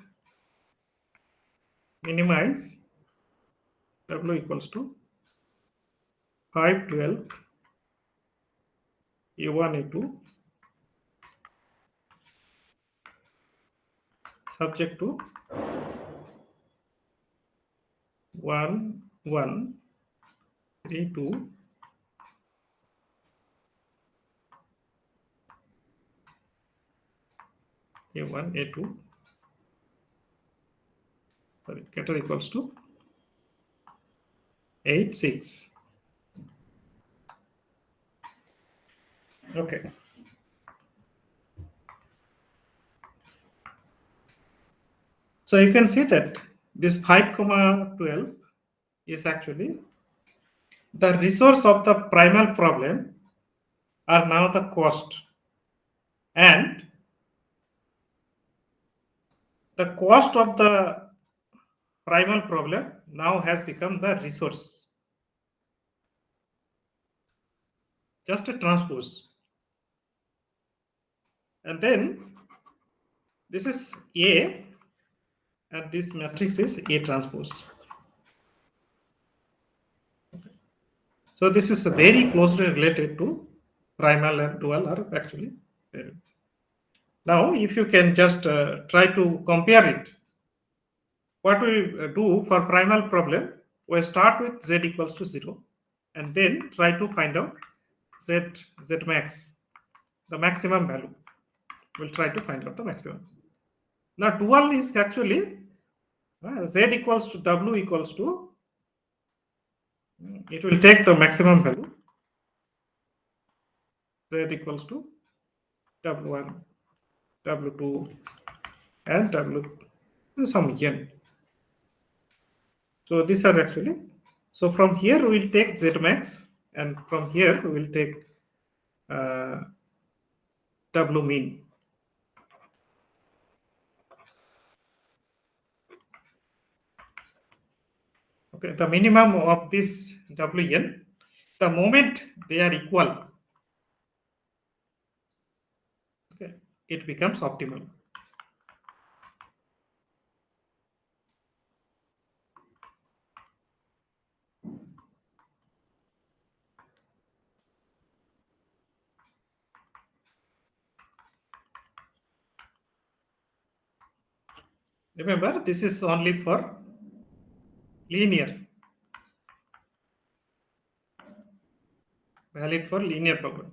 minimize W equals to 5, 12, A1, A2 subject to 1, 1, 3, 2, A1, A2, sorry, getter equals to 8, 6. Okay. So you can see that this 5, 12 is actually the resource of the primal problem are now the cost, and the cost of the primal problem now has become the resource. Just a transpose. And then this is A, and this matrix is A transpose. So this is very closely related to primal and dual are actually. Now if you can just try to compare it, what we do for primal problem, we start with z equals to 0 and then try to find out z max, the maximum value. We'll try to find out the maximum. Now dual is actually z equals to w equals to, it will take the maximum value, z equals to w1, w2 and w some n. So these are actually, so from here we will take z max and from here we will take W mean. Okay, the minimum of this Wn, the moment they are equal, okay, it becomes optimal. Remember, this is only for linear, valid for linear problem.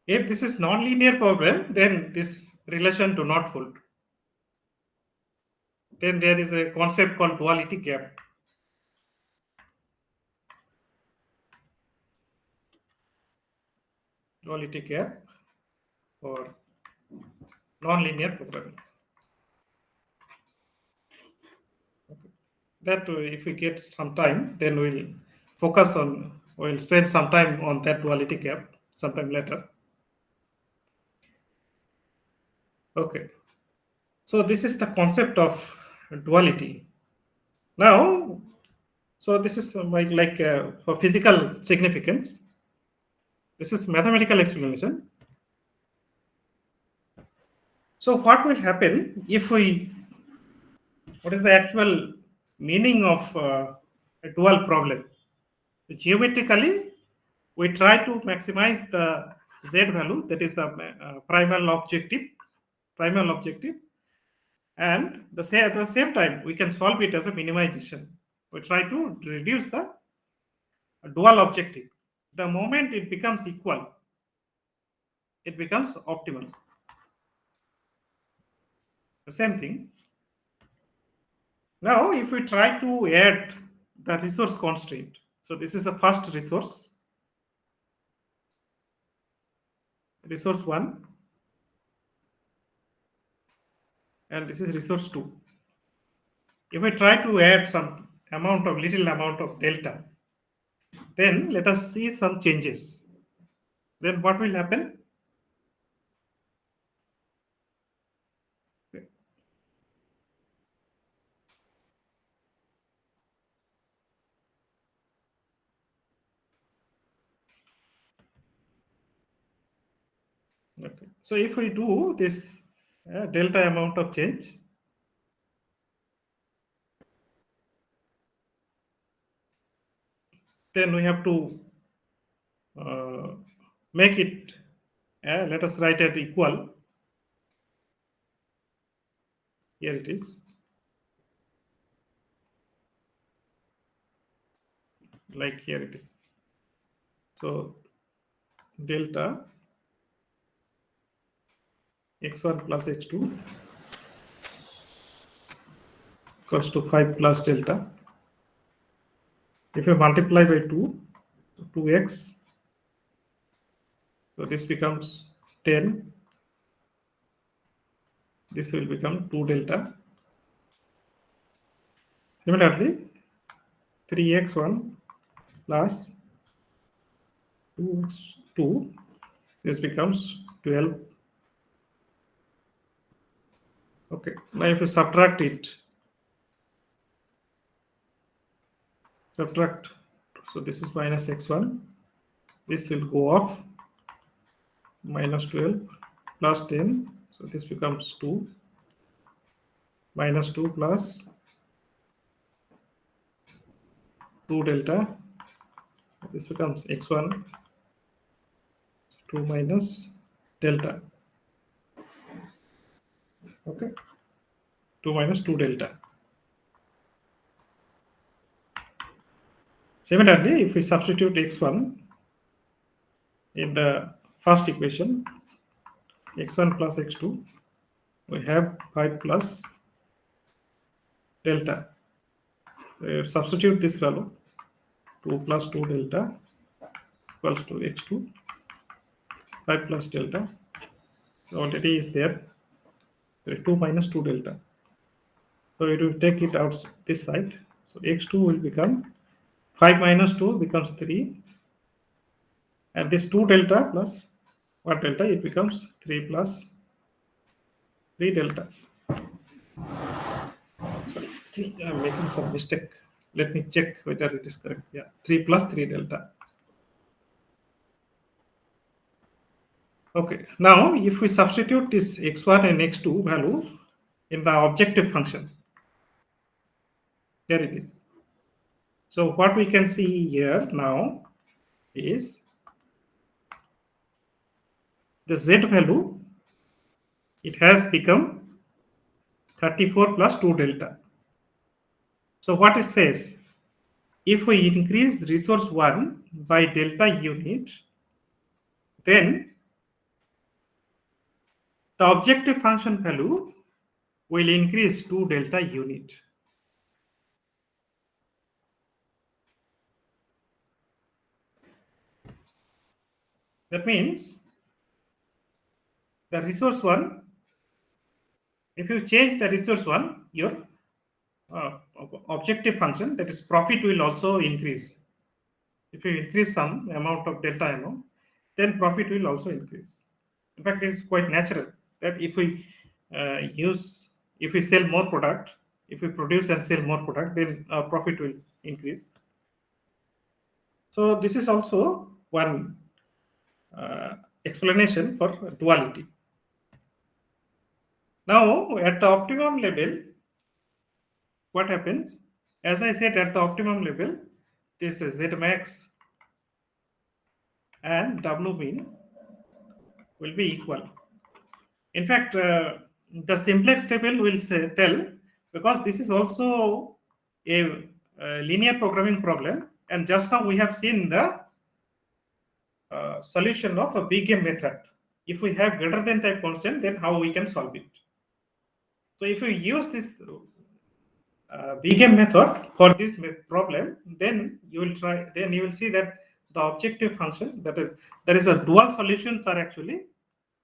If this is non-linear problem, then this relation do not hold. Then there is a concept called duality gap. Duality gap or non-linear programming. Okay. That if we get some time, then we'll spend some time on that duality gap sometime later. Okay. So this is the concept of duality. Now, so this is like for physical significance. This is mathematical explanation. So what will happen if what is the actual meaning of a dual problem? Geometrically, we try to maximize the z value, that is the primal objective, and at the same time we can solve it as a minimization. We try to reduce the dual objective. The moment it becomes equal, it becomes optimal. The same thing. Now, if we try to add the resource constraint, so this is the first resource 1, and this is resource 2. If we try to add some little amount of delta, then let us see some changes. Then what will happen? Okay. So if we do this delta amount of change, then we have to make it, let us write it equal. Here it is. Like here it is. So delta x1 plus x2 equals to 5 plus delta. If you multiply by 2, 2x, so this becomes 10. This will become 2 delta. Similarly, 3x1 plus 2x2, this becomes 12. Okay, now if you subtract, so this is minus x1, this will go off, minus 12 plus 10, so this becomes 2, minus 2 plus 2 delta, this becomes x1, 2 minus delta. Okay, 2 minus 2 delta. Similarly, if we substitute x1 in the first equation, x1 plus x2, we have 5 plus delta. Substitute this value, 2 plus 2 delta equals to x2, 5 plus delta. So already is there. So 2 minus 2 delta. So it will take it out this side. So x2 will become 5 minus 2 becomes 3. And this 2 delta plus what delta? It becomes 3 plus 3 delta. Sorry, I think I'm making some mistake. Let me check whether it is correct. Yeah, 3 plus 3 delta. Okay, now if we substitute this x1 and x2 value in the objective function, here it is. So what we can see here now is the z value, it has become 34 plus 2 delta. So what it says, if we increase resource 1 by delta unit, then the objective function value will increase 2 delta unit. That means the resource 1, if you change the resource 1, your uh, objective function, that is profit, will also increase. If you increase some amount of delta amount, then profit will also increase. In fact, it's quite natural that if we if we sell more product, if we produce and sell more product, then profit will increase. So this is also one explanation for duality. Now, at the optimum level, what happens? As I said, at the optimum level, this is Z max and W min will be equal. In fact, the simplex table will tell, because this is also a linear programming problem, and just now we have seen the solution of a Big-M method. If we have greater than type constant, then how we can solve it? So if we use this Big-M method for this problem, then you will try. Then you will see that the objective function, that is, there is a dual solutions are actually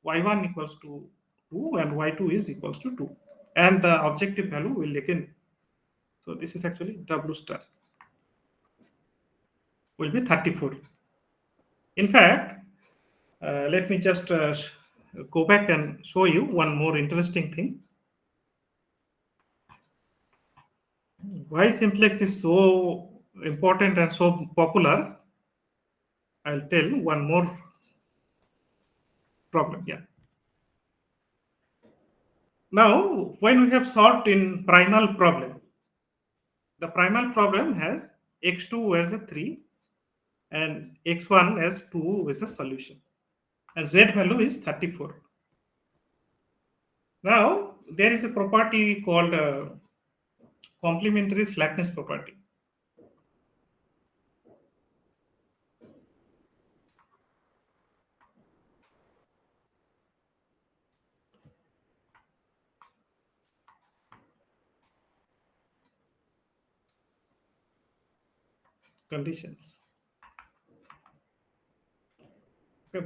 y1 equals to 2 and y2 is equals to 2, and the objective value will again. So this is actually W star will be 34. In fact, let me just go back and show you one more interesting thing. Why simplex is so important and so popular? I'll tell one more problem. Yeah. Now, when we have solved in primal problem, the primal problem has x2 as a 3 and x1 as 2 is a solution, and z value is 34. Now, there is a property called complementary slackness property. Conditions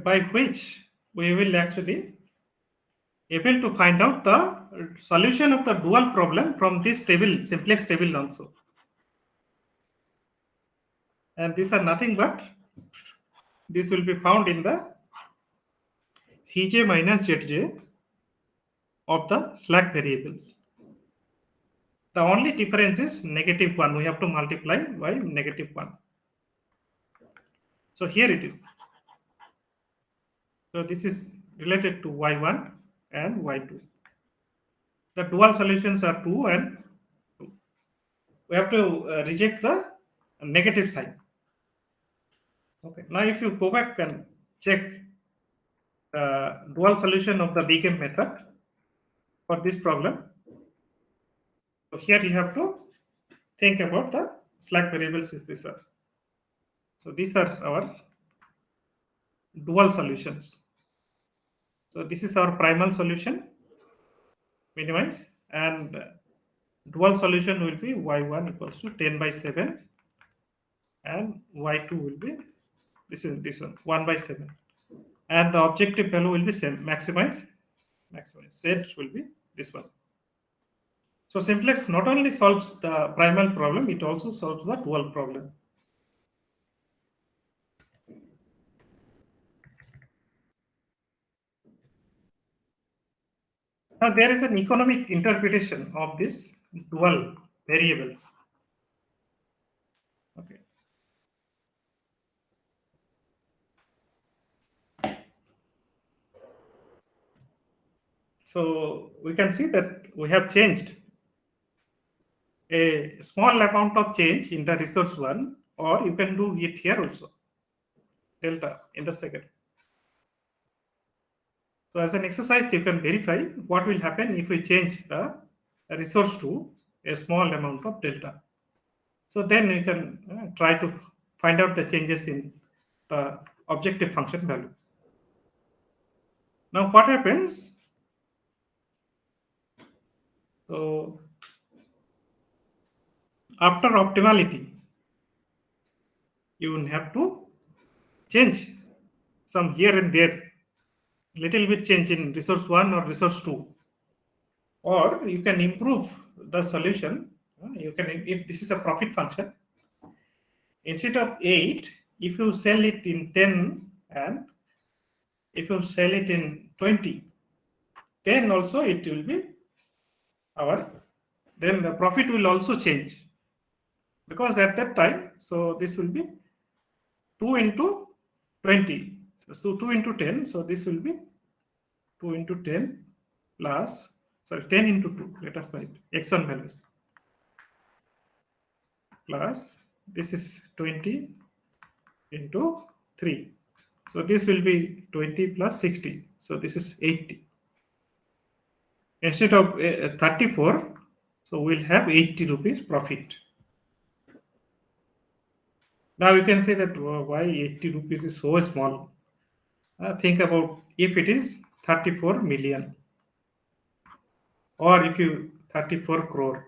by which we will actually able to find out the solution of the dual problem from this table, simplex table also. And these are nothing but, this will be found in the Cj minus Zj of the slack variables. The only difference is -1. We have to multiply by -1. So here it is. So this is related to y1 and y2. The dual solutions are 2 and 2. We have to reject the negative sign. Okay. Now, if you go back and check the dual solution of the Big-M method for this problem, so here you have to think about the slack variables is this. So these are our dual solutions. So this is our primal solution, minimize, and dual solution will be y1 equals to 10 by 7, and y2 will be this one 1 by 7, and the objective value will be same, maximize maximum. Z will be this one. So simplex not only solves the primal problem, it also solves the dual problem. Now there is an economic interpretation of this dual variables. Okay. So we can see that we have changed a small amount of change in the resource one, or you can do it here also, delta in the second. So as an exercise, you can verify what will happen if we change the resource to a small amount of delta. So then you can try to find out the changes in the objective function value. Now what happens? So after optimality, you will have to change some here and there, little bit change in resource 1 or resource 2, or you can improve the solution. You can, if this is a profit function, instead of 8, if you sell it in 10 and if you sell it in 20, then also it will be then the profit will also change, because at that time, so this will be 2 into 20, so 2 into 10, so this will be 2 into 10 plus, sorry, 10 into 2, let us write x1 values, plus this is 20 into 3, so this will be 20 plus 60, so this is 80. Instead of 34, so we'll have 80 rupees profit. Now you can say that why 80 rupees is so small. Think about if it is 34 million, or if you 34 crore,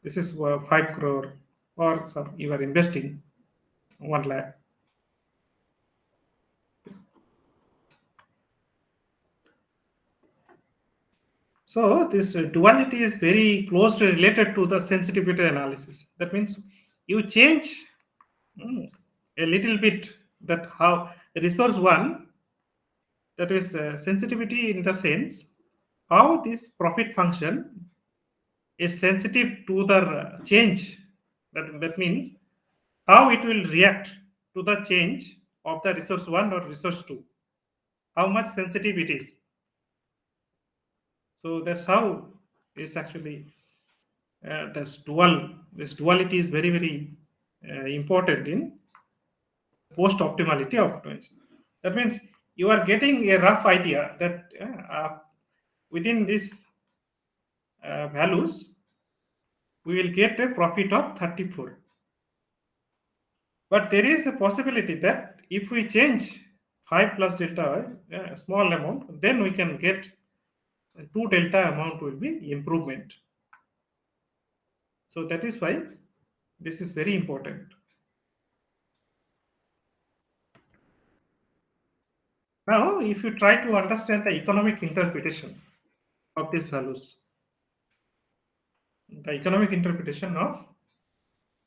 this is 5 crore, or some you are investing 1 lakh. So this duality is very closely related to the sensitivity analysis. That means you change a little bit that how resource 1, that is sensitivity in the sense how this profit function is sensitive to the change. That means how it will react to the change of the resource 1 or resource 2, how much sensitive it is. So that's how it's actually this duality is very, very important in post optimality optimization. That means you are getting a rough idea that within these values we will get a profit of 34. But there is a possibility that if we change 5 plus delta, a small amount, then we can get 2 delta amount will be improvement. So that is why this is very important. Now, if you try to understand the economic interpretation of these values, the economic interpretation of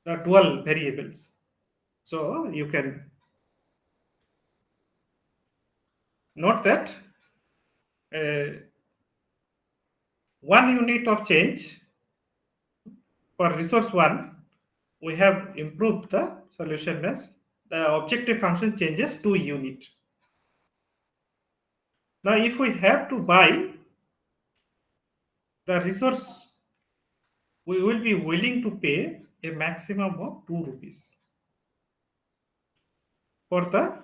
the dual variables, so you can note that 1 unit of change for resource 1, we have improved the solution as the objective function changes 2 unit. Now, if we have to buy the resource, we will be willing to pay a maximum of 2 rupees for the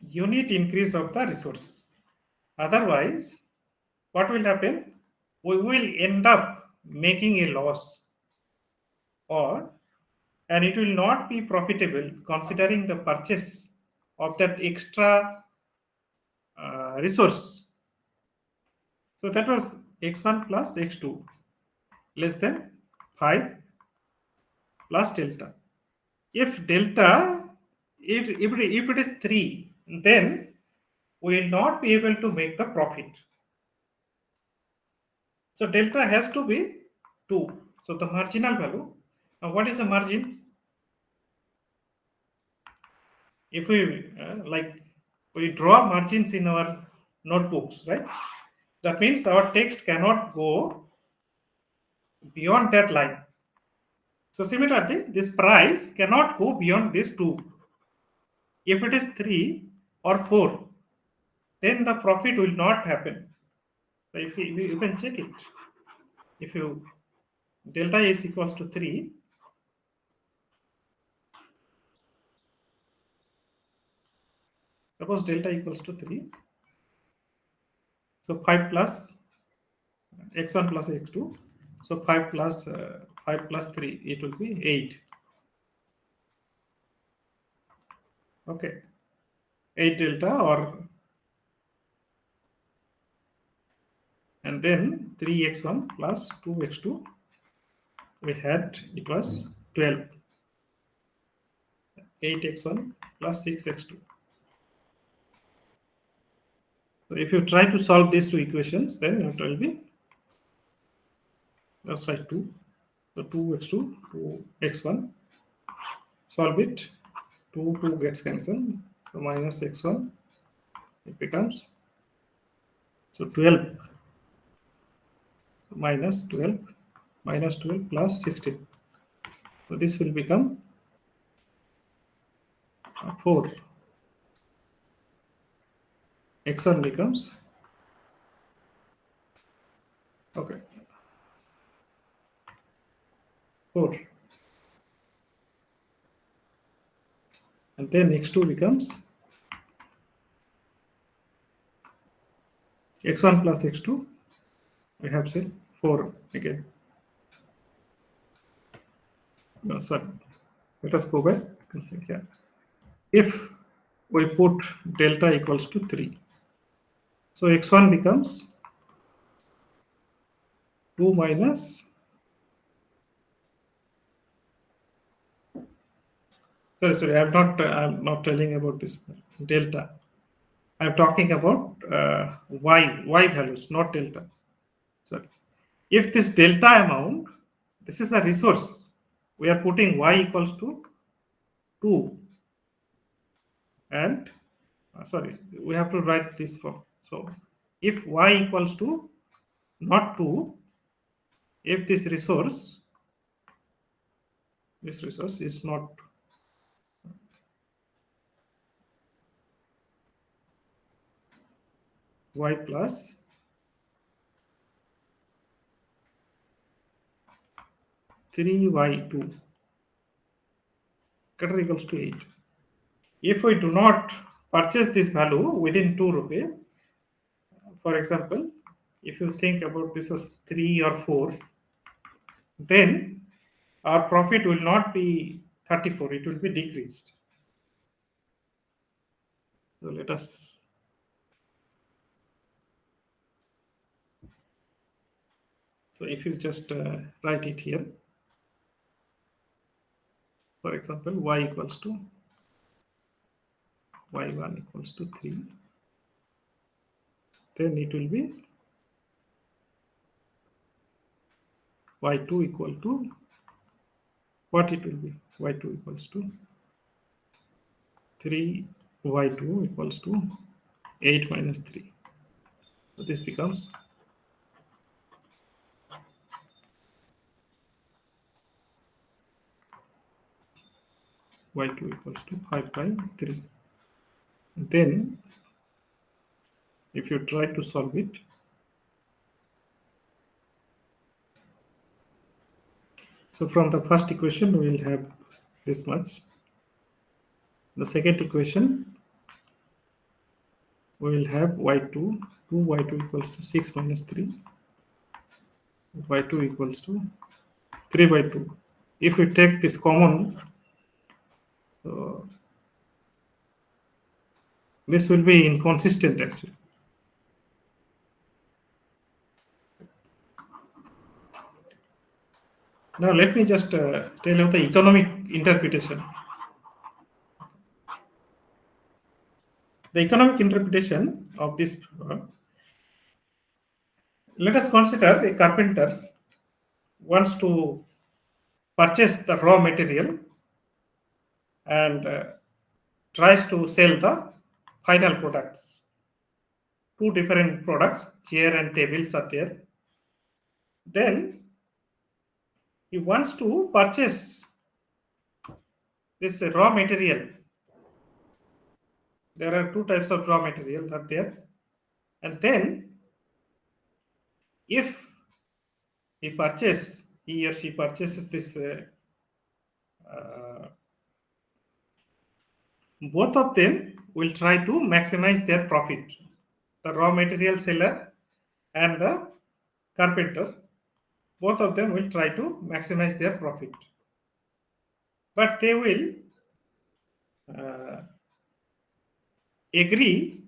unit increase of the resource. Otherwise, what will happen? We will end up making a loss, and it will not be profitable considering the purchase of that extra resource. So that was x1 plus x2 less than 5 plus delta. If delta, if it is 3, then we will not be able to make the profit. So delta has to be 2. So the marginal value. Now what is the margin? If we we draw margins in our notebooks, right? That means our text cannot go beyond that line. So similarly, this price cannot go beyond this 2. If it is 3 or 4, then the profit will not happen. So if you can check it. If you delta is equals to 3, suppose delta equals to 3. So 5 plus x1 plus x2. So 5 plus 3, it will be 8. Okay, 8 delta, or and then 3x1 plus 2x2, we had, it was 12. 8x1 plus 6x2. So if you try to solve these two equations, then it will be, let's write 2. So 2x2, 2x1, solve it. 2 gets cancelled. So minus x1, it becomes, so 12. So minus 12 plus 16. So this will become 4. x1 becomes, okay, 4. And then x2 becomes x1 plus x2, we have said 4 again. No, sorry. Let us go back. Yeah. If we put delta equals to 3, so x1 becomes 2 minus, sorry, I'm not telling about this delta. I'm talking about y values, not delta. Sorry. If this delta amount, this is a resource, we are putting y equals to 2, and sorry, we have to write this for, so if y equals to not 2, if this resource is not y plus 3y2 greater equals to 8. If we do not purchase this value within 2 rupee, for example, if you think about this as 3 or 4, then our profit will not be 34, it will be decreased. So let us, so if you just write it here, for example, y equals to y1 equals to 3, then it will be y2 equal to, what it will be, y2 equals to 3y2 equals to 8 minus 3. So this becomes y2 equals to 5 by 3. Then if you try to solve it, so from the first equation we will have this much. The second equation we will have y2, 2y2 equals to 6 minus 3, y2 equals to 3 by 2. If we take this common, so this will be inconsistent actually. Now let me just tell you the economic interpretation. The economic interpretation of this Let us consider a carpenter wants to purchase the raw material and tries to sell the final products. Two different products, chair and tables are there. Then he wants to purchase this raw material. There are two types of raw material that are there. And then if he or she purchases this, both of them will try to maximize their profit. The raw material seller and the carpenter, both of them will try to maximize their profit. But they will uh, agree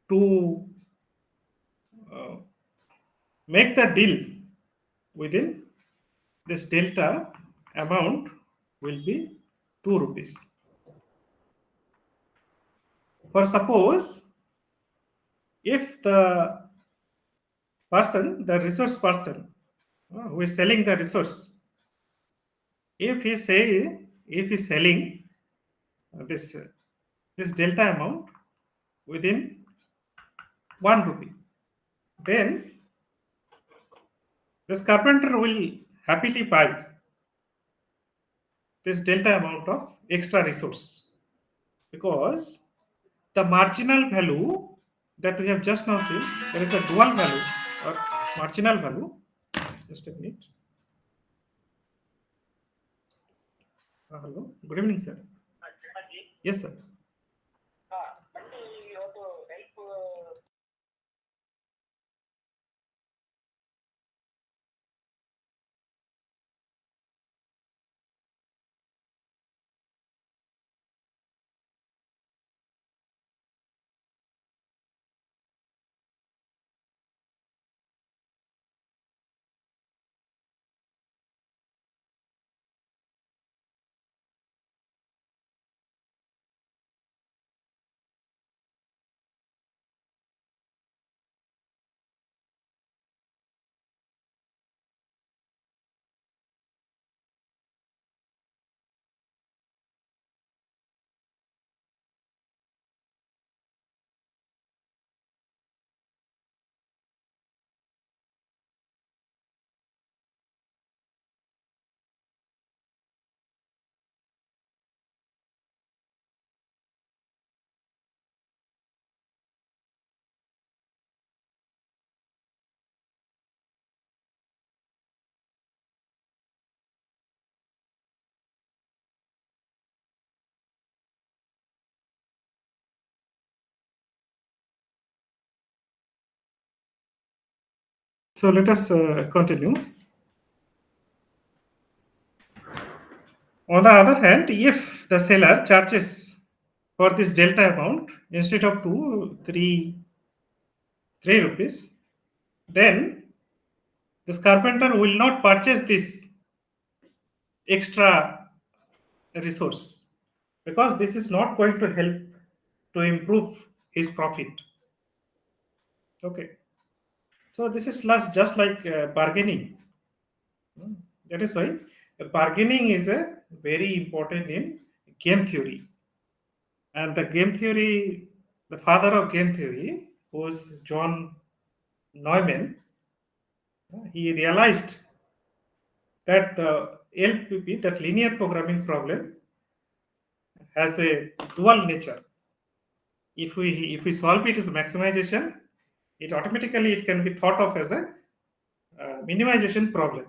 to uh, make the deal within this delta amount will be 2 rupees. For suppose if the person, the resource person who is selling the resource, if he's selling this delta amount within 1 rupee, then this carpenter will happily buy this delta amount of extra resource, because the marginal value that we have just now seen, there is a dual value or marginal value. Just a minute. Hello, good evening, sir. Yes, sir. So let us continue. On the other hand, if the seller charges for this delta amount instead of 3 rupees, then this carpenter will not purchase this extra resource, because this is not going to help to improve his profit. Okay. So this is just like bargaining. That is why bargaining is a very important in game theory. And the game theory, the father of game theory was John Neumann. He realized that the LPP, that linear programming problem, has a dual nature. If we solve it as maximization, it automatically it can be thought of as a minimization problem.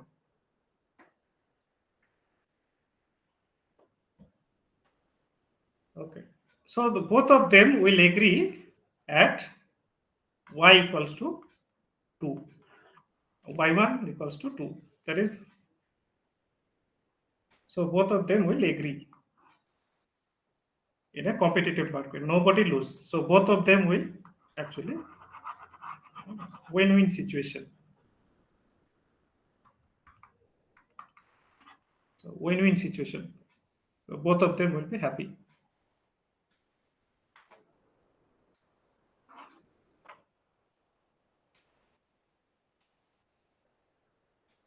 Okay, so both of them will agree at y equals to 2, y1 equals to 2. That is, so both of them will agree in a competitive market. Nobody lose. So both of them will actually win-win situation. So win-win situation. So both of them will be happy.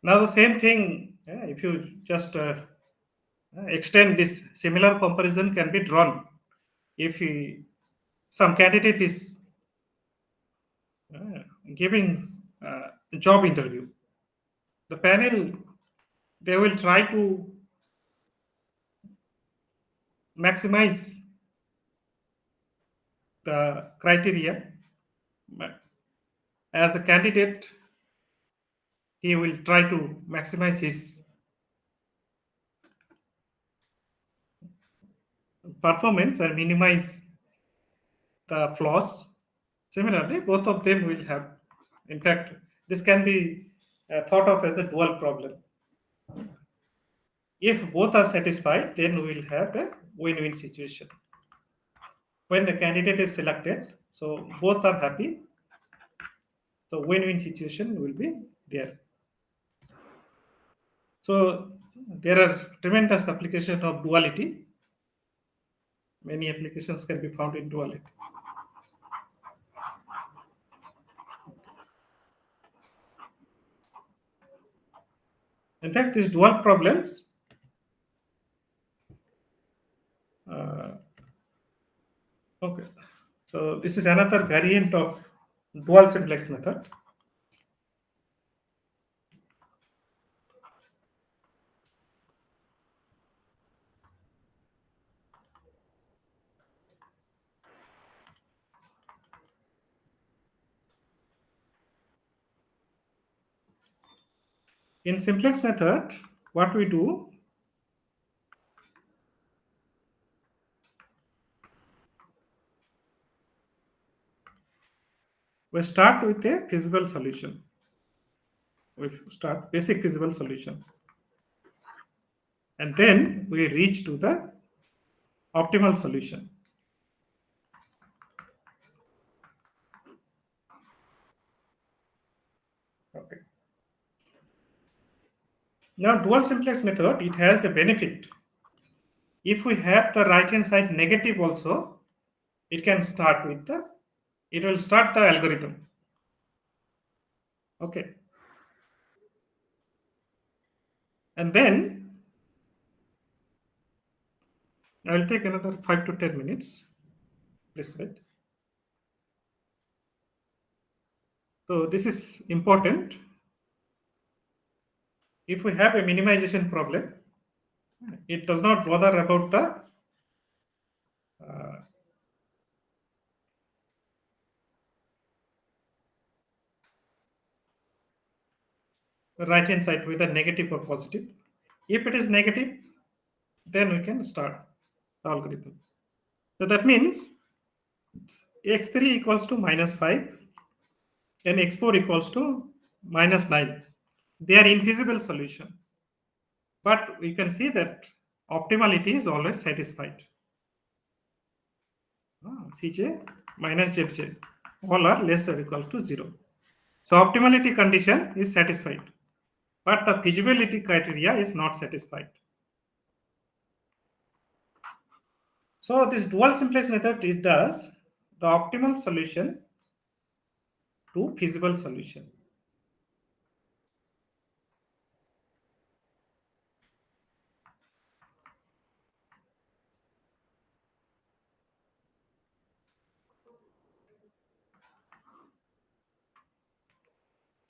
Now the same thing, if you just extend this similar comparison can be drawn if some candidate is giving job interview. The panel, they will try to maximize the criteria. As a candidate, he will try to maximize his performance and minimize the flaws. Similarly, both of them will have. In fact, this can be thought of as a dual problem. If both are satisfied, then we will have a win-win situation. When the candidate is selected, so both are happy, so win-win situation will be there. So there are tremendous application of duality. Many applications can be found in duality. In fact, these dual problems okay. So this is another variant of dual simplex method. In simplex method, what we do, we start with a feasible solution. We start basic feasible solution. And then we reach to the optimal solution. Okay. Now, dual simplex method, it has a benefit. If we have the right hand side negative also, it can start with it will start the algorithm. Okay. And then I will take another 5 to 10 minutes. Please wait. So this is important. If we have a minimization problem, it does not bother about the right hand side, whether negative or positive. If it is negative, then we can start the algorithm. So that means x3 equals to -5 and x4 equals to -9. They are infeasible solution. But we can see that optimality is always satisfied. Cj minus zj, all are less or equal to 0. So optimality condition is satisfied, but the feasibility criteria is not satisfied. So this dual simplex method, it does the optimal solution to feasible solution.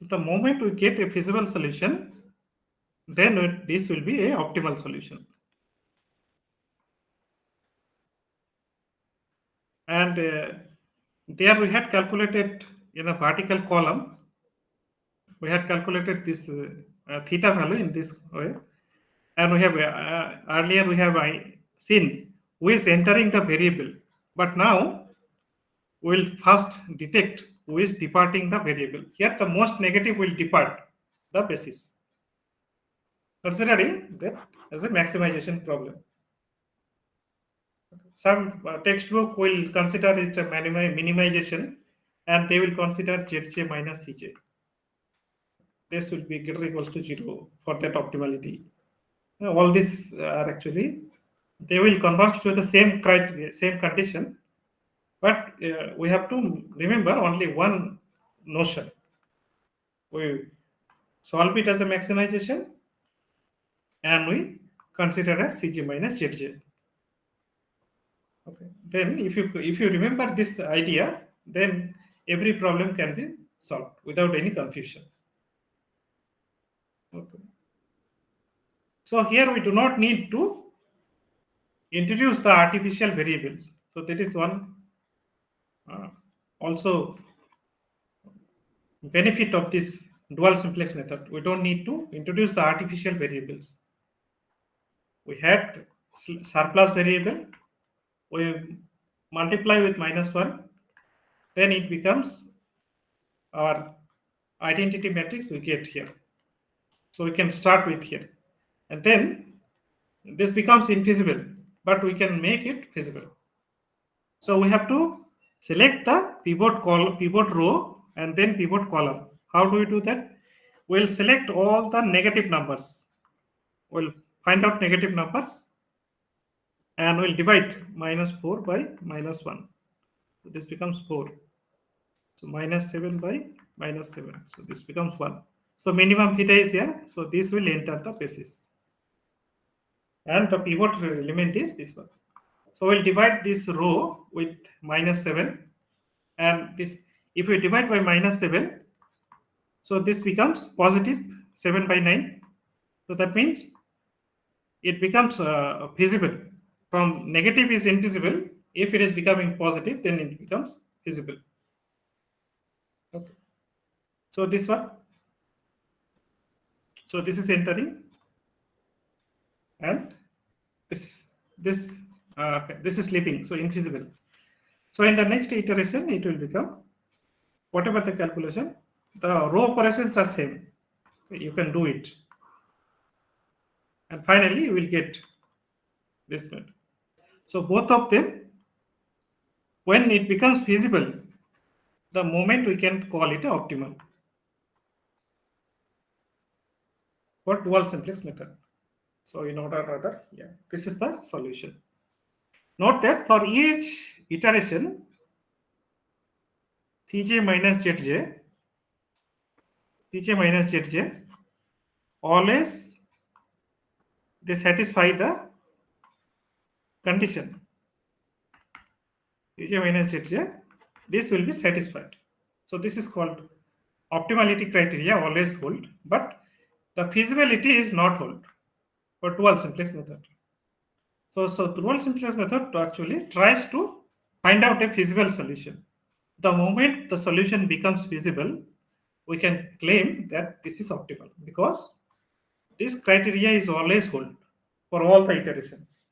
The moment we get a feasible solution, then this will be a optimal solution. And there we had calculated in a vertical column, we had calculated this theta value in this way. And we have earlier we have seen who is entering the variable. But now we will first detect who is departing the variable. Here the most negative will depart the basis, considering that as a maximization problem. Some textbook will consider it a minimization, and they will consider zj minus cj. This will be greater or equals to 0 for that optimality. All these are actually, they will converge to the same criteria, same condition, but we have to remember only one notion. solve it as a maximization, and we consider as Cj minus Zj. Okay. Then if you remember this idea, then every problem can be solved without any confusion. Okay. So here we do not need to introduce the artificial variables. So that is one also benefit of this dual simplex method. We don't need to introduce the artificial variables. We had surplus variable, we multiply with -1, then it becomes our identity matrix we get here. So we can start with here. And then this becomes invisible, but we can make it visible. So we have to select the pivot row, and then pivot column. How do we do that? We'll select all the negative numbers. We'll find out negative numbers, and we'll divide -4 by -1. So this becomes 4. So -7 by -7. So this becomes 1. So minimum theta is here. So this will enter the basis. And the pivot element is this one. So we'll divide this row with -7. And this, if we divide by -7, so this becomes positive 7 by 9. So that means it becomes visible. From negative is invisible. If it is becoming positive, then it becomes visible. Okay. So this one. So this is entering, and this is sleeping. So invisible. So in the next iteration, it will become whatever the calculation. The row operations are same. You can do it, and finally you will get this method. So both of them, when it becomes feasible, the moment we can call it optimal for dual simplex method. So in order rather, yeah, this is the solution. Note that for each iteration, Cj minus Zj, always they satisfy the condition. Cj minus Zj, this will be satisfied. So this is called optimality criteria always hold, but the feasibility is not hold for dual simplex method. So dual simplex method actually tries to find out a feasible solution. The moment the solution becomes feasible, we can claim that this is optimal because this criteria is always hold for all the iterations.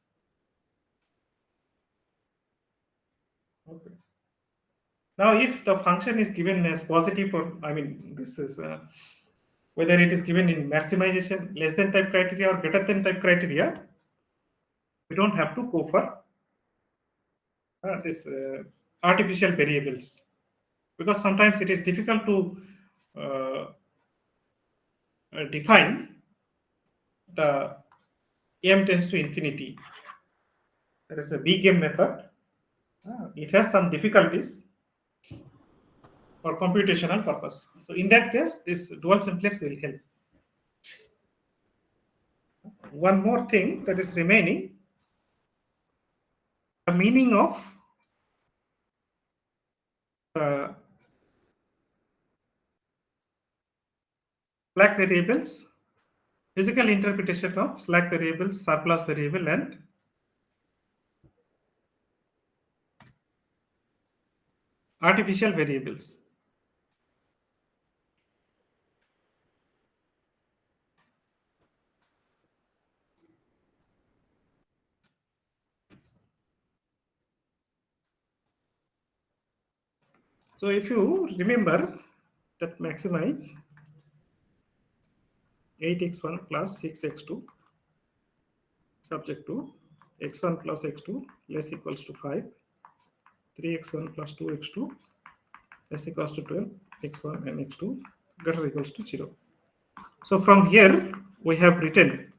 Okay. Now, if the function is given as positive, or I mean, this is whether it is given in maximization, less than type criteria, or greater than type criteria, we don't have to go for this artificial variables, because sometimes it is difficult to define the m tends to infinity. There is a Big-M method. It has some difficulties for computational purpose. So in that case, this dual simplex will help. One more thing that is remaining, the meaning of slack variables, physical interpretation of slack variables, surplus variable, and artificial variables. So if you remember that maximize 8x1 plus 6x2 subject to x1 plus x2 less equals to 5, 3x1 plus 2x2 less equals to 12, x1 and x2 greater or equals to 0. So from here we have written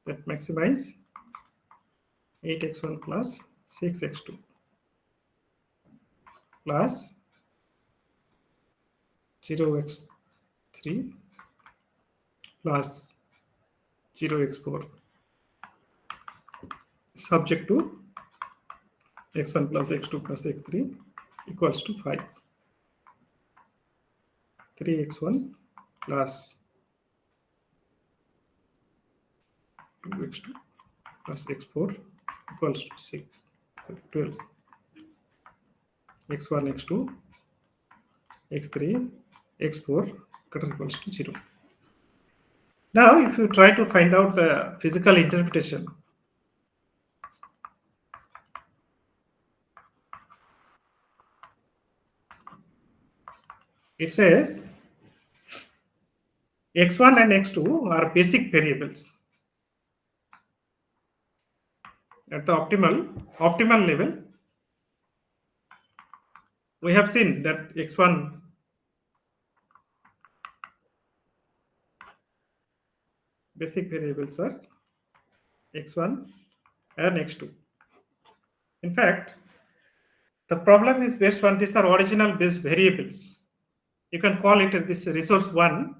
that maximize 8x1 plus 6x2 plus 0x3 plus 0x4 subject to x1 plus x2 plus x3 equals to 5. 3x1 plus 2x2 plus x4 equals to 6, 12. x1, x2, x3, x4 greater equals to 0. Now, if you try to find out the physical interpretation, it says x1 and x2 are basic variables. At the optimal level, we have seen that x1 basic variables are x1 and x2. In fact, the problem is based on these are original base variables. You can call it this resource 1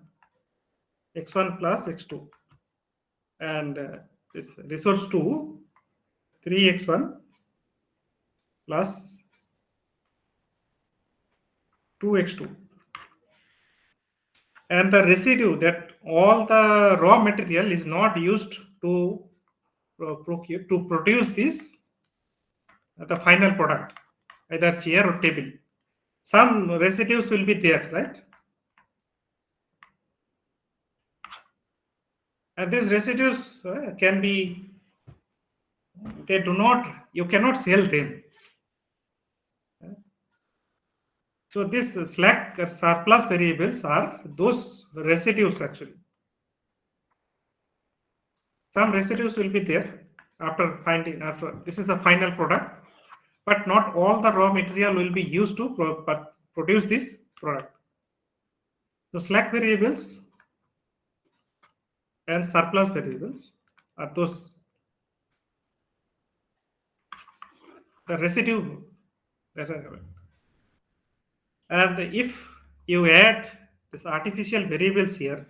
x1 plus x2 and this resource 2 3x1 plus 2x2, and the residue that all the raw material is not used to procure to produce this the final product, either chair or table. Some residues will be there, right? And these residues can be, they do not, you cannot sell them. So this slack or surplus variables are those residues actually. Some residues will be there after this is a final product, but not all the raw material will be used to produce this product. The slack variables and surplus variables are those the residue that are. And if you add this artificial variables here,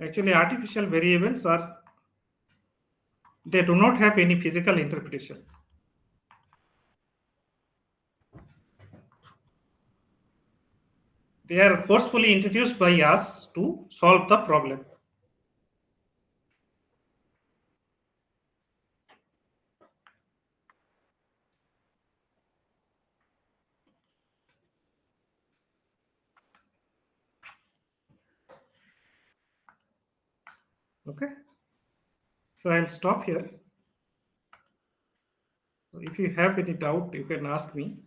actually artificial variables are, they do not have any physical interpretation. They are forcefully introduced by us to solve the problem. Okay. So I'll stop here. If you have any doubt, you can ask me.